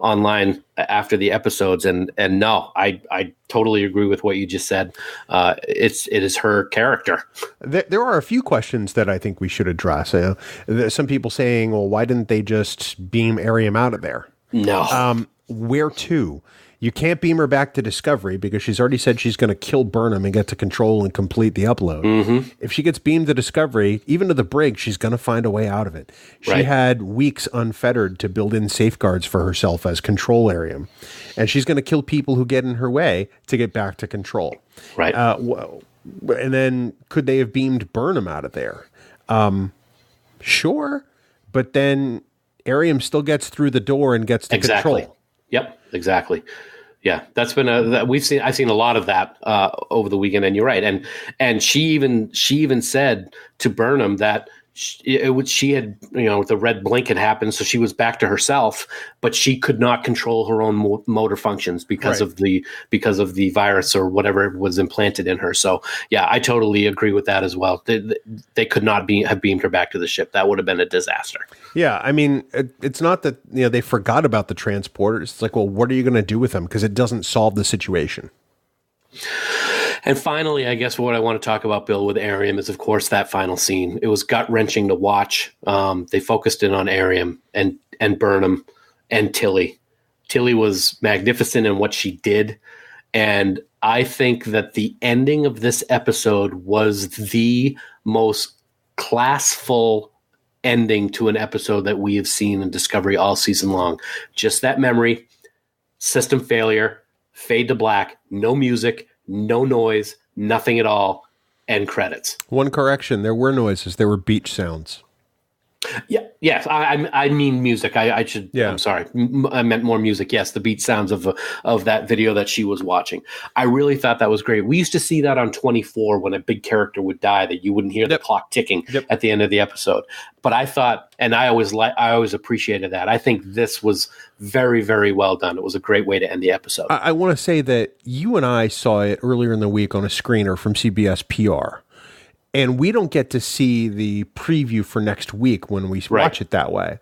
[SPEAKER 2] online after the episodes. And no, I totally agree with what you just said. It is her character.
[SPEAKER 1] There are a few questions that I think we should address. There's some people saying, well, why didn't they just beam Ariam out of there?
[SPEAKER 2] No.
[SPEAKER 1] Where to? You can't beam her back to Discovery because she's already said she's going to kill Burnham and get to Control and complete the upload. Mm-hmm. If she gets beamed to Discovery, even to the brig, she's going to find a way out of it. She had weeks unfettered to build in safeguards for herself as Control Ariam. And she's going to kill people who get in her way to get back to Control.
[SPEAKER 2] Right.
[SPEAKER 1] And then could they have beamed Burnham out of there? Sure. But then Ariam still gets through the door and gets to Control.
[SPEAKER 2] Yep, exactly. Yeah, that's been I've seen a lot of that over the weekend, and you're right. And she even said to Burnham that she had, the red blink had happened, so she was back to herself, but she could not control her own motor functions because of the virus or whatever was implanted in her. So yeah, I totally agree with that as well. They could not have beamed her back to the ship. That would have been a disaster.
[SPEAKER 1] Yeah, I mean, it's not that they forgot about the transporters. It's like, well, what are you going to do with them? Because it doesn't solve the situation.
[SPEAKER 2] And finally, I guess what I want to talk about, Bill, with Ariam is, of course, that final scene. It was gut-wrenching to watch. They focused in on Ariam and Burnham and Tilly. Tilly was magnificent in what she did. And I think that the ending of this episode was the most classful ending to an episode that we have seen in Discovery all season long. Just that memory, system failure, fade to black, no music, no noise, nothing at all. end credits.
[SPEAKER 1] One correction, there were noises. There were beach sounds.
[SPEAKER 2] Yeah, yes. I mean music. I should. Yeah. I'm sorry. I meant more music. Yes, the beat sounds of that video that she was watching. I really thought that was great. We used to see that on 24 when a big character would die, that you wouldn't hear the clock ticking at the end of the episode. But I thought, and I always appreciated that. I think this was very, very well done. It was a great way to end the episode.
[SPEAKER 1] I want to say that you and I saw it earlier in the week on a screener from CBS PR. And we don't get to see the preview for next week when we watch it that way.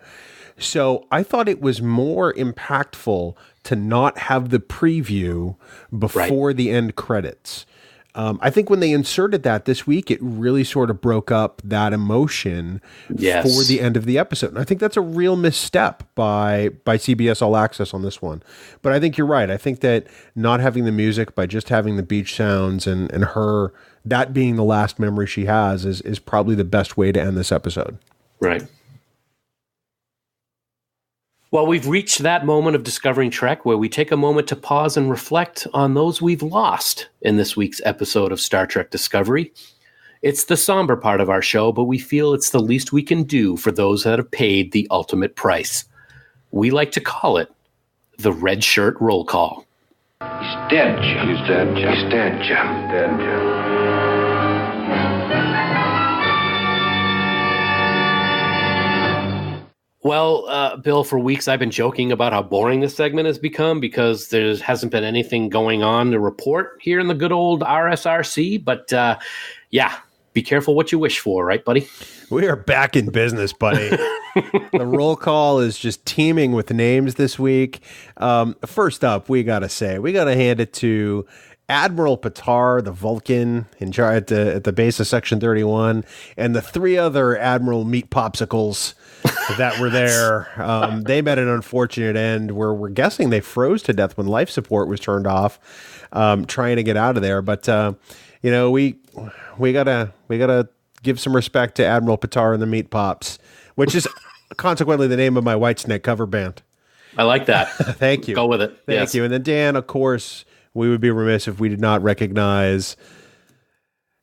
[SPEAKER 1] So I thought it was more impactful to not have the preview before the end credits. I think when they inserted that this week, it really sort of broke up that emotion for the end of the episode. And I think that's a real misstep by CBS All Access on this one. But I think you're right. I think that not having the music, by just having the beach sounds and her, that being the last memory she has, is probably the best way to end this episode.
[SPEAKER 2] Right. Well, we've reached that moment of Discovering Trek where we take a moment to pause and reflect on those we've lost in this week's episode of Star Trek Discovery. It's the somber part of our show, but we feel it's the least we can do for those that have paid the ultimate price. We like to call it the Red Shirt Roll Call.
[SPEAKER 6] He's dead, Jim. He's dead, Jim. He's dead, Jim. He's dead, Jim.
[SPEAKER 2] Well, Bill, for weeks I've been joking about how boring this segment has become because there hasn't been anything going on to report here in the good old RSRC. But be careful what you wish for, right, buddy?
[SPEAKER 1] We are back in business, buddy. The roll call is just teeming with names this week. First up, we got to hand it to Admiral Patar, the Vulcan, in charge at the base of Section 31, and the three other Admiral Meat Popsicles that were there. They met an unfortunate end where we're guessing they froze to death when life support was turned off, trying to get out of there. But we gotta give some respect to Admiral Patar and the Meat Pops, which is consequently the name of my Whitesnake cover band.
[SPEAKER 2] I like that.
[SPEAKER 1] Thank you.
[SPEAKER 2] Go with it.
[SPEAKER 1] Thank you. And then Dan, of course, we would be remiss if we did not recognize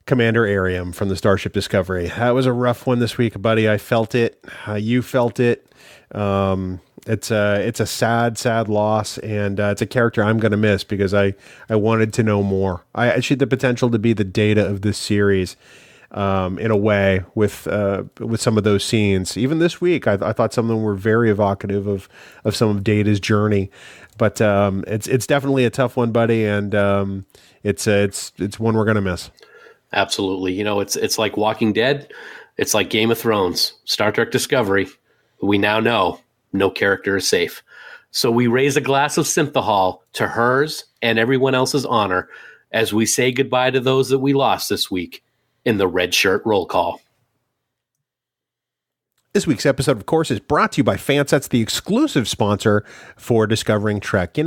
[SPEAKER 1] Commander Arium from the Starship Discovery. That was a rough one this week, buddy. I felt it. You felt it. It's a sad loss, and it's a character I'm going to miss because I wanted to know more. She had the potential to be the Data of this series, in a way, with some of those scenes. Even this week, I thought some of them were very evocative of some of Data's journey. But it's definitely a tough one, buddy, and it's one we're going to miss.
[SPEAKER 2] Absolutely. It's like Walking Dead. It's like Game of Thrones, Star Trek Discovery. We now know no character is safe. So we raise a glass of synthahol to hers and everyone else's honor as we say goodbye to those that we lost this week in the Red Shirt Roll Call.
[SPEAKER 1] This week's episode, of course, is brought to you by Fansets, the exclusive sponsor for Discovering Trek.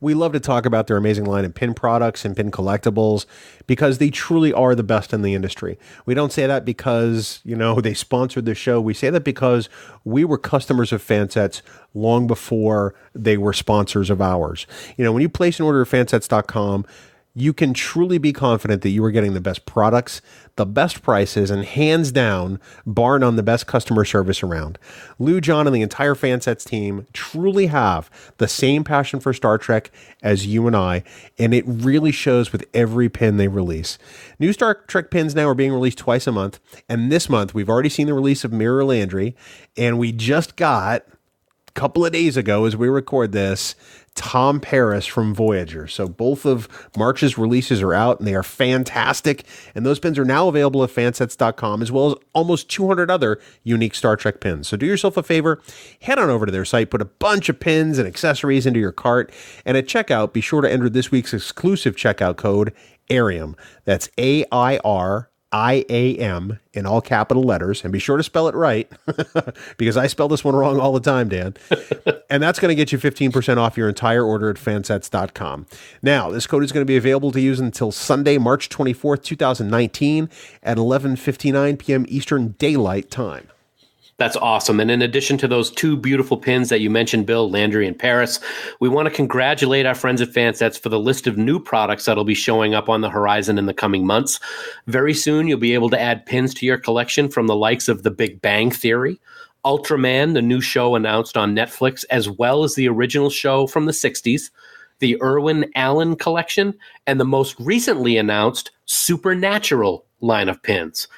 [SPEAKER 1] We love to talk about their amazing line of pin products and pin collectibles because they truly are the best in the industry. We don't say that because, they sponsored the show. We say that because we were customers of Fansets long before they were sponsors of ours. When you place an order at fansets.com, you can truly be confident that you are getting the best products, the best prices, and hands down, bar none, the best customer service around. Lou, John, and the entire Fansets team truly have the same passion for Star Trek as you and I, and it really shows with every pin they release. New Star Trek pins now are being released twice a month, and this month we've already seen the release of Mirror Landry, and we just got, a couple of days ago as we record this, Tom Paris from Voyager. So both of March's releases are out and they are fantastic. And those pins are now available at fansets.com as well as almost 200 other unique Star Trek pins. So do yourself a favor, head on over to their site, put a bunch of pins and accessories into your cart. And at checkout, be sure to enter this week's exclusive checkout code, Arium. That's AIRIAM in all capital letters, and be sure to spell it right because I spell this one wrong all the time, Dan. And that's going to get you 15% off your entire order at fansets.com. Now, this code is going to be available to use until Sunday, March 24th, 2019 at 11:59 p.m. Eastern Daylight Time.
[SPEAKER 2] That's awesome. And in addition to those two beautiful pins that you mentioned, Bill, Landry and Paris, we want to congratulate our friends at Fansets for the list of new products that'll be showing up on the horizon in the coming months. Very soon, you'll be able to add pins to your collection from the likes of The Big Bang Theory, Ultraman, the new show announced on Netflix, as well as the original show from the 60s, the Irwin Allen collection, and the most recently announced Supernatural line of pins.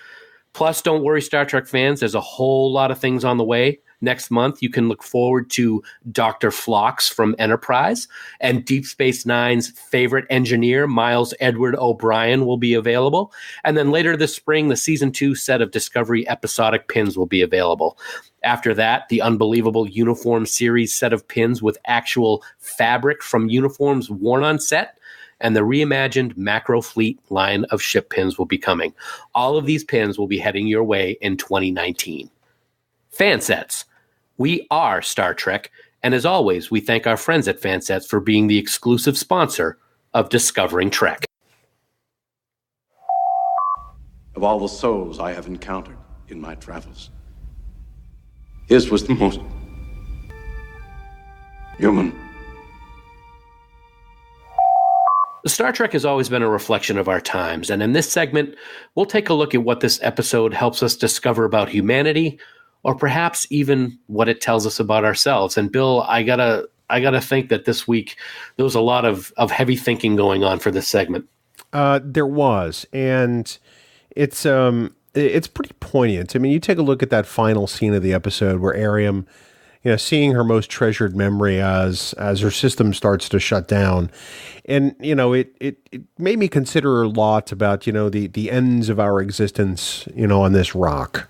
[SPEAKER 2] Plus, don't worry, Star Trek fans, there's a whole lot of things on the way. Next month, you can look forward to Dr. Phlox from Enterprise, and Deep Space Nine's favorite engineer, Miles Edward O'Brien, will be available. And then later this spring, the Season 2 set of Discovery episodic pins will be available. After that, the unbelievable Uniform Series set of pins with actual fabric from uniforms worn on set, and the reimagined Macro Fleet line of ship pins will be coming. All of these pins will be heading your way in 2019. Fansets. We are Star Trek, and as always, we thank our friends at Fansets for being the exclusive sponsor of Discovering Trek.
[SPEAKER 6] Of all the souls I have encountered in my travels, his was the most human.
[SPEAKER 2] Star Trek has always been a reflection of our times, and in this segment, we'll take a look at what this episode helps us discover about humanity, or perhaps even what it tells us about ourselves. And Bill, I gotta think that this week there was a lot of heavy thinking going on for this segment.
[SPEAKER 1] There was, and it's pretty poignant. I mean, you take a look at that final scene of the episode where Ariam, seeing her most treasured memory as her system starts to shut down. And, it made me consider a lot about, the ends of our existence, on this rock.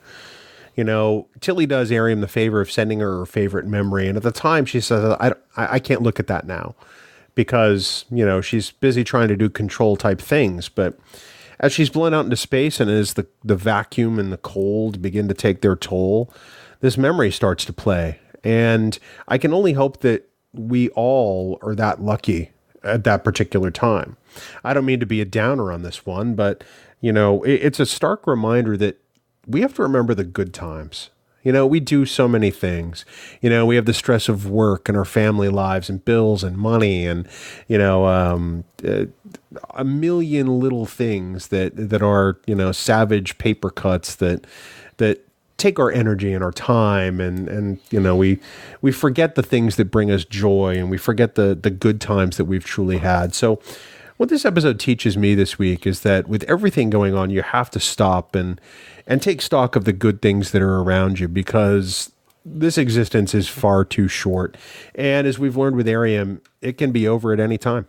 [SPEAKER 1] Tilly does Ariam the favor of sending her favorite memory. And at the time she says, I can't look at that now because, she's busy trying to do control type things. But as she's blown out into space and as the vacuum and the cold begin to take their toll, this memory starts to play. And I can only hope that we all are that lucky at that particular time. I don't mean to be a downer on this one, but, it's a stark reminder that we have to remember the good times. We do so many things. We have the stress of work and our family lives and bills and money and, a million little things that are, savage paper cuts that take our energy and our time and we forget the things that bring us joy and we forget the good times that we've truly had. So what this episode teaches me this week is that with everything going on, you have to stop and take stock of the good things that are around you because this existence is far too short. And as we've learned with Ariam, it can be over at any time.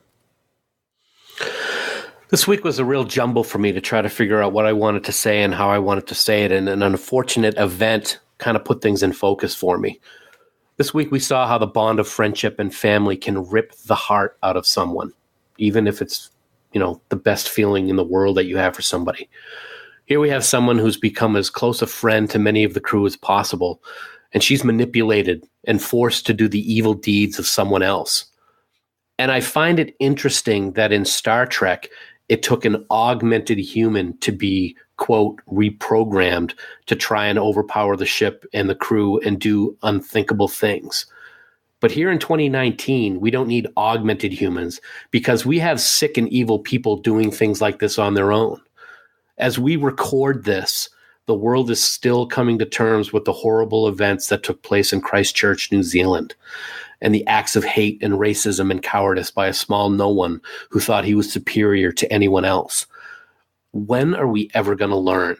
[SPEAKER 2] This week was a real jumble for me to try to figure out what I wanted to say and how I wanted to say it, and an unfortunate event kind of put things in focus for me. This week we saw how the bond of friendship and family can rip the heart out of someone, even if it's, the best feeling in the world that you have for somebody. Here we have someone who's become as close a friend to many of the crew as possible, and she's manipulated and forced to do the evil deeds of someone else. And I find it interesting that in Star Trek, it took an augmented human to be, quote, reprogrammed to try and overpower the ship and the crew and do unthinkable things. But here in 2019, we don't need augmented humans because we have sick and evil people doing things like this on their own. As we record this, the world is still coming to terms with the horrible events that took place in Christchurch, New Zealand, and the acts of hate and racism and cowardice by a small no one who thought he was superior to anyone else. When are we ever going to learn?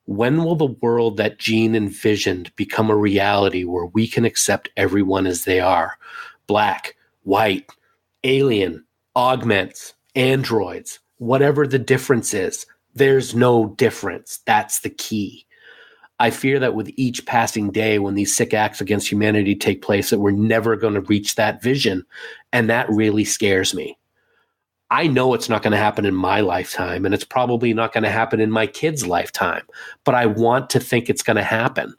[SPEAKER 2] When will the world that Gene envisioned become a reality where we can accept everyone as they are? Black, white, alien, augments, androids, whatever the difference is, there's no difference. That's the key. I fear that with each passing day when these sick acts against humanity take place, that we're never going to reach that vision. And that really scares me. I know it's not going to happen in my lifetime, and it's probably not going to happen in my kid's lifetime, but I want to think it's going to happen.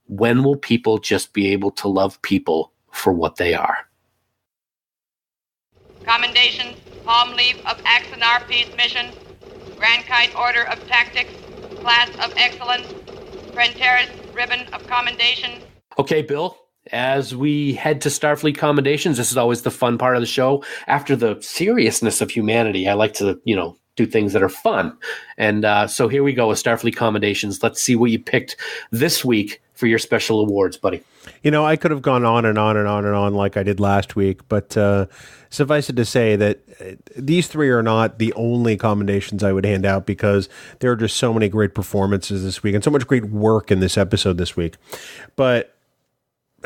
[SPEAKER 2] When will people just be able to love people for what they are?
[SPEAKER 7] Commendations, palm leaf of Axanar Peace Mission, Grand Kite Order of Tactics, Class of Excellence, Prentice's ribbon of commendation.
[SPEAKER 2] Okay, Bill, as we head to Starfleet commendations, this is always the fun part of the show. After the seriousness of humanity, I like to, do things that are fun. And so here we go with Starfleet commendations. Let's see what you picked this week for your special awards, buddy.
[SPEAKER 1] I could have gone on and on and on and on like I did last week, but suffice it to say that these three are not the only commendations I would hand out, because there are just so many great performances this week and so much great work in this episode this week. But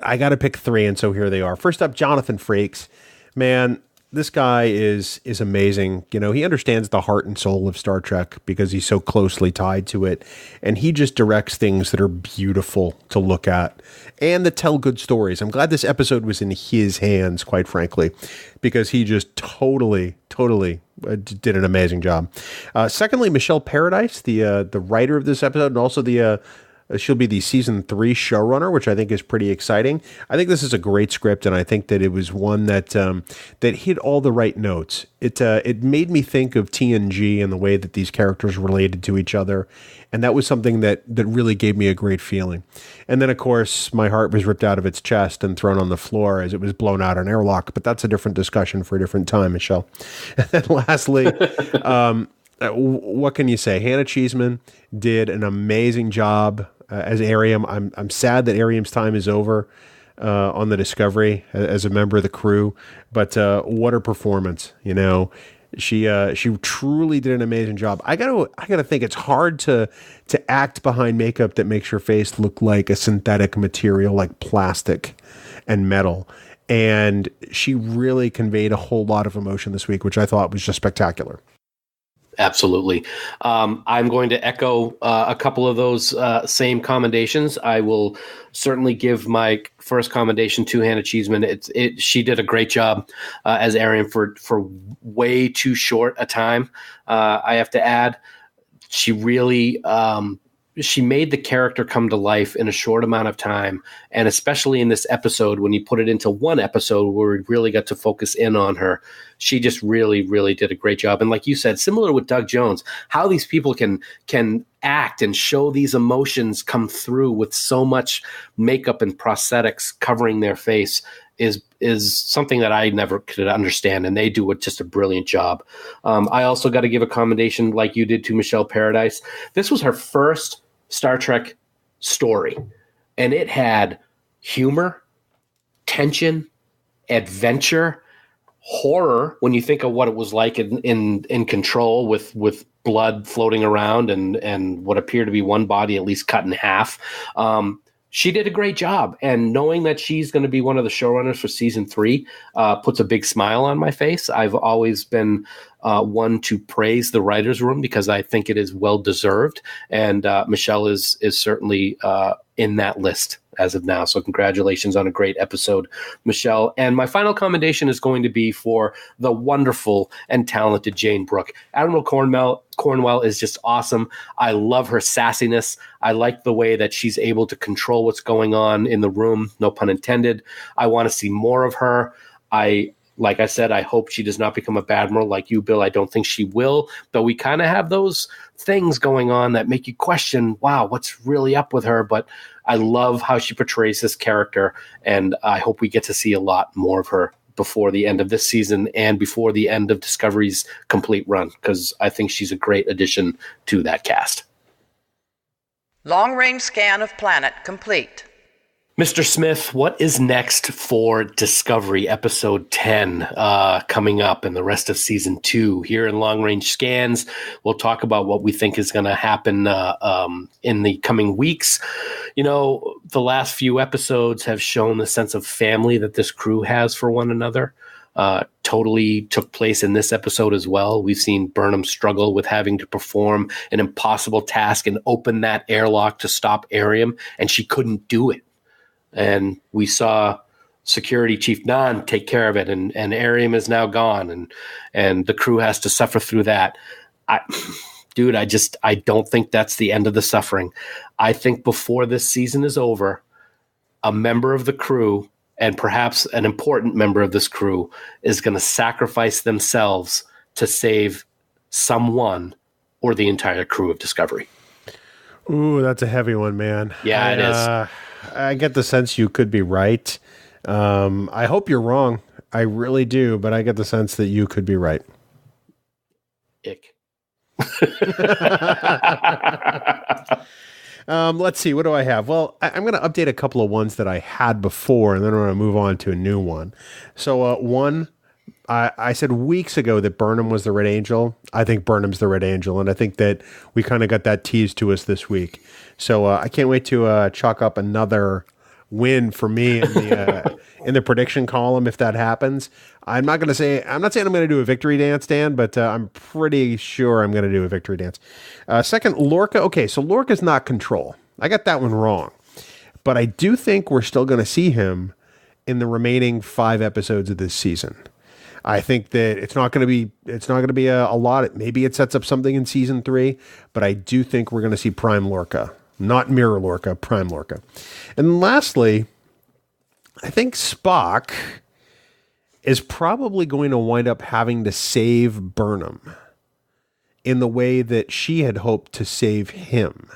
[SPEAKER 1] I got to pick three, and so here they are. First up, Jonathan Frakes. Man, this guy is amazing. He understands the heart and soul of Star Trek because he's so closely tied to it. And he just directs things that are beautiful to look at and that tell good stories. I'm glad this episode was in his hands, quite frankly, because he just totally did an amazing job. Secondly, Michelle Paradise, the writer of this episode, and also she'll be the season 3 showrunner, which I think is pretty exciting. I think this is a great script, and I think that it was one that hit all the right notes. It made me think of TNG and the way that these characters related to each other, and that was something that really gave me a great feeling. And then, of course, my heart was ripped out of its chest and thrown on the floor as it was blown out an airlock, but that's a different discussion for a different time, Michelle. And then lastly, what can you say? Hannah Cheeseman did an amazing job as Ariam. I'm sad that Ariam's time is over on the Discovery as a member of the crew, but what a performance! She truly did an amazing job. I gotta think it's hard to act behind makeup that makes your face look like a synthetic material like plastic and metal. And she really conveyed a whole lot of emotion this week, which I thought was just spectacular.
[SPEAKER 2] Absolutely. I'm going to echo a couple of those same commendations. I will certainly give my first commendation to Hannah Cheeseman. She did a great job as Arian for way too short a time. I have to add, she really she made the character come to life in a short amount of time, and especially in this episode, when you put it into one episode where we really got to focus in on her, she just really did a great job. And like you said, similar with Doug Jones, how these people can act and show these emotions come through with so much makeup and prosthetics covering their face is something that I never could understand, and they do just a brilliant job. I also got to give a commendation, like you did, to Michelle Paradise. This was her first Star Trek story, and it had humor, tension, adventure, horror, when you think of what it was like in Control with blood floating around and what appeared to be one body at least cut in half. She did a great job, and knowing that she's going to be one of the showrunners for season 3 puts a big smile on my face. I've always been one to praise the writer's room because I think it is well deserved, and Michelle is certainly in that list as of now. So congratulations on a great episode, Michelle. And my final commendation is going to be for the wonderful and talented Jane Brooke. Admiral Cornwell is just awesome. I love her sassiness. I like the way that she's able to control what's going on in the room, no pun intended. I want to see more of her. Like I said, I hope she does not become a Badmiral like you, Bill. I don't think she will, but we kind of have those things going on that make you question, wow, what's really up with her? But I love how she portrays this character, and I hope we get to see a lot more of her before the end of this season and before the end of Discovery's complete run, because I think she's a great addition to that cast.
[SPEAKER 8] Long-range scan of planet complete.
[SPEAKER 2] Mr. Smith, what is next for Discovery Episode 10 coming up in the rest of Season 2? Here in Long Range Scans, we'll talk about what we think is going to happen in the coming weeks. You know, the last few episodes have shown the sense of family that this crew has for one another. Totally took place in this episode as well. We've seen Burnham struggle with having to perform an impossible task and open that airlock to stop Ariam, and she couldn't do it. And we saw Security Chief Nan take care of it, and Ariam is now gone, and the crew has to suffer through that. I don't think that's the end of the suffering. I think before this season is over, a member of the crew, and perhaps an important member of this crew, is going to sacrifice themselves to save someone or the entire crew of Discovery.
[SPEAKER 1] Ooh, that's a heavy one, man.
[SPEAKER 2] Yeah, it is.
[SPEAKER 1] I get the sense you could be right. I hope you're wrong. I really do, but I get the sense that you could be right.
[SPEAKER 2] Ick.
[SPEAKER 1] Let's see. What do I have? Well, I'm going to update a couple of ones that I had before, and then I'm going to move on to a new one. So one, I said weeks ago that Burnham was the Red Angel. I think Burnham's the Red Angel, and I think that we kind of got that teased to us this week. So I can't wait to chalk up another win for me in the prediction column if that happens. I'm not saying I'm going to do a victory dance, Dan, but I'm pretty sure I'm going to do a victory dance. Second, Lorca. Okay, so Lorca's not Control. I got that one wrong, but I do think we're still going to see him in the remaining 5 episodes of this season. I think that it's not going to be a lot. Maybe it sets up something in season 3, but I do think we're going to see Prime Lorca, not Mirror Lorca, Prime Lorca. And lastly, I think Spock is probably going to wind up having to save Burnham in the way that she had hoped to save him.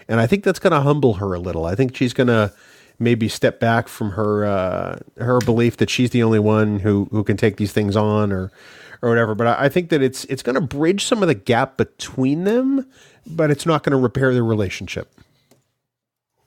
[SPEAKER 1] And I think that's going to humble her a little. I think she's going to maybe step back from her belief that she's the only one who can take these things on or whatever. But I think that it's going to bridge some of the gap between them, but it's not going to repair their relationship.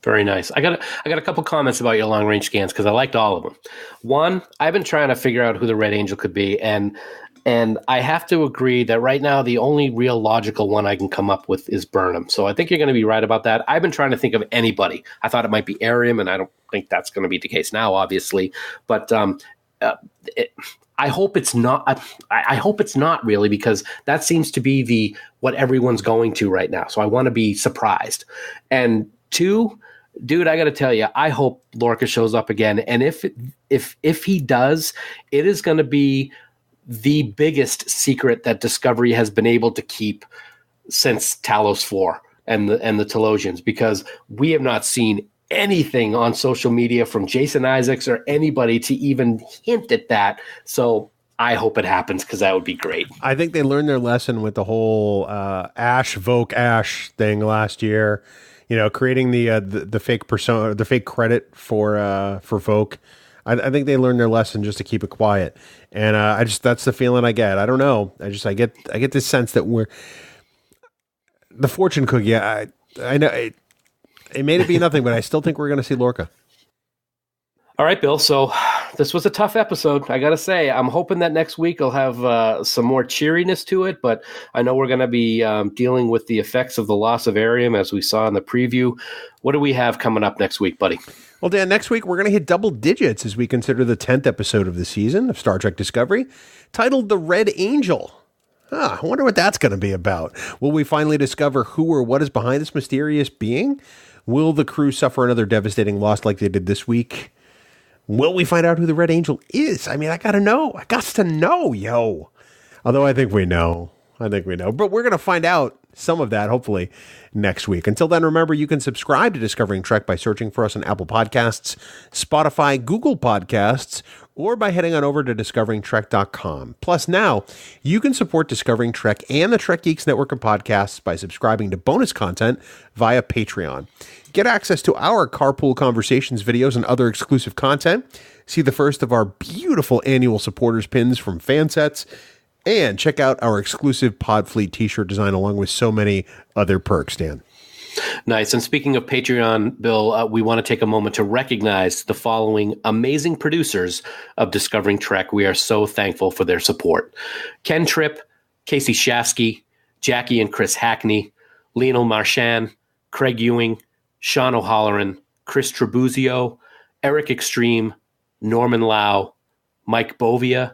[SPEAKER 2] Very nice. I got a couple comments about your long range scans because I liked all of them. One, I've been trying to figure out who the Red Angel could be, and I have to agree that right now the only real logical one I can come up with is Burnham. So I think you're going to be right about that. I've been trying to think of anybody. I thought it might be Arium, and I don't think that's going to be the case now, obviously. But I hope it's not. I hope it's not really, because that seems to be what everyone's going to right now. So I want to be surprised. And 2. Dude, I got to tell you, I hope Lorca shows up again. And if he does, it is going to be the biggest secret that Discovery has been able to keep since Talos IV and the Talosians, because we have not seen anything on social media from Jason Isaacs or anybody to even hint at that. So I hope it happens, because that would be great. I
[SPEAKER 1] think they learned their lesson with the whole Voke Ash thing last year. You know, creating the fake persona, the fake credit for Voke. I think they learned their lesson just to keep it quiet, and that's the feeling I get. I don't know. I get this sense that we're the fortune cookie. I know it made it be nothing, but I still think we're going to see Lorca.
[SPEAKER 2] All right, Bill. So this was a tough episode, I got to say. I'm hoping that next week will have some more cheeriness to it, but I know we're going to be dealing with the effects of the loss of Arium, as we saw in the preview. What do we have coming up next week, buddy?
[SPEAKER 1] Well, Dan, next week we're going to hit double digits as we consider the 10th episode of the season of Star Trek Discovery, titled The Red Angel. I wonder what that's going to be about. Will we finally discover who or what is behind this mysterious being? Will the crew suffer another devastating loss like they did this week? Will we find out who the Red Angel is? I mean, I got to know. I got to know, yo. Although I think we know. But we're going to find out some of that, hopefully, next week. Until then, remember, you can subscribe to Discovering Trek by searching for us on Apple Podcasts, Spotify, Google Podcasts, or by heading on over to discoveringtrek.com. Plus, now, you can support Discovering Trek and the Trek Geeks Network of podcasts by subscribing to bonus content via Patreon. Get access to our Carpool Conversations videos and other exclusive content. See the first of our beautiful annual supporters pins from Fansets. And check out our exclusive Podfleet t-shirt design along with so many other perks, Dan.
[SPEAKER 2] Nice. And speaking of Patreon, Bill, we want to take a moment to recognize the following amazing producers of Discovering Trek. We are so thankful for their support. Ken Tripp, Casey Shasky, Jackie and Chris Hackney, Lionel Marchand, Craig Ewing, Sean O'Halloran, Chris Trabuzio, Eric Extreme, Norman Lau, Mike Bovia,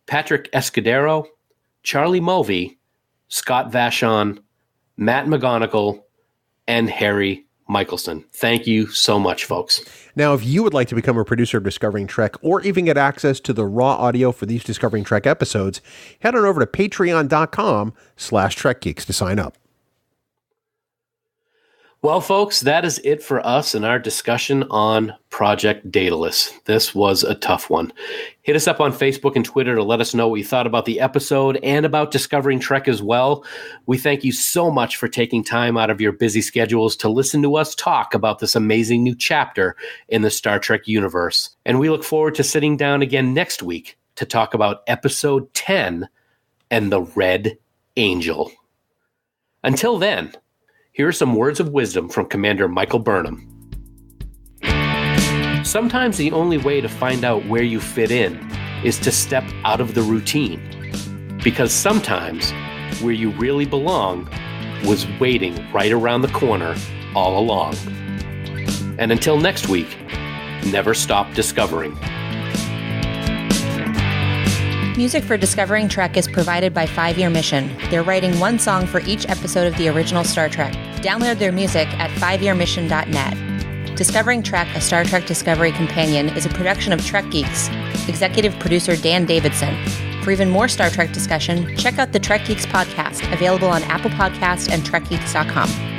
[SPEAKER 2] Patrick Escudero, Charlie Mulvey, Scott Vachon, Matt McGonigal, and Harry Michelson. Thank you so much, folks.
[SPEAKER 1] Now, if you would like to become a producer of Discovering Trek or even get access to the raw audio for these Discovering Trek episodes, head on over to patreon.com/TrekGeeks to sign up.
[SPEAKER 2] Well, folks, that is it for us and our discussion on Project Daedalus. This was a tough one. Hit us up on Facebook and Twitter to let us know what you thought about the episode and about Discovering Trek as well. We thank you so much for taking time out of your busy schedules to listen to us talk about this amazing new chapter in the Star Trek universe. And we look forward to sitting down again next week to talk about Episode 10 and the Red Angel. Until then, here are some words of wisdom from Commander Michael Burnham. Sometimes the only way to find out where you fit in is to step out of the routine. Because sometimes where you really belong was waiting right around the corner all along. And until next week, never stop discovering.
[SPEAKER 9] Music for Discovering Trek is provided by 5 Year Mission. They're writing one song for each episode of the original Star Trek. Download their music at 5yearmission.net. Discovering Trek, a Star Trek Discovery companion, is a production of Trek Geeks. Executive producer Dan Davidson. For even more Star Trek discussion, check out the Trek Geeks podcast, available on Apple Podcasts and TrekGeeks.com.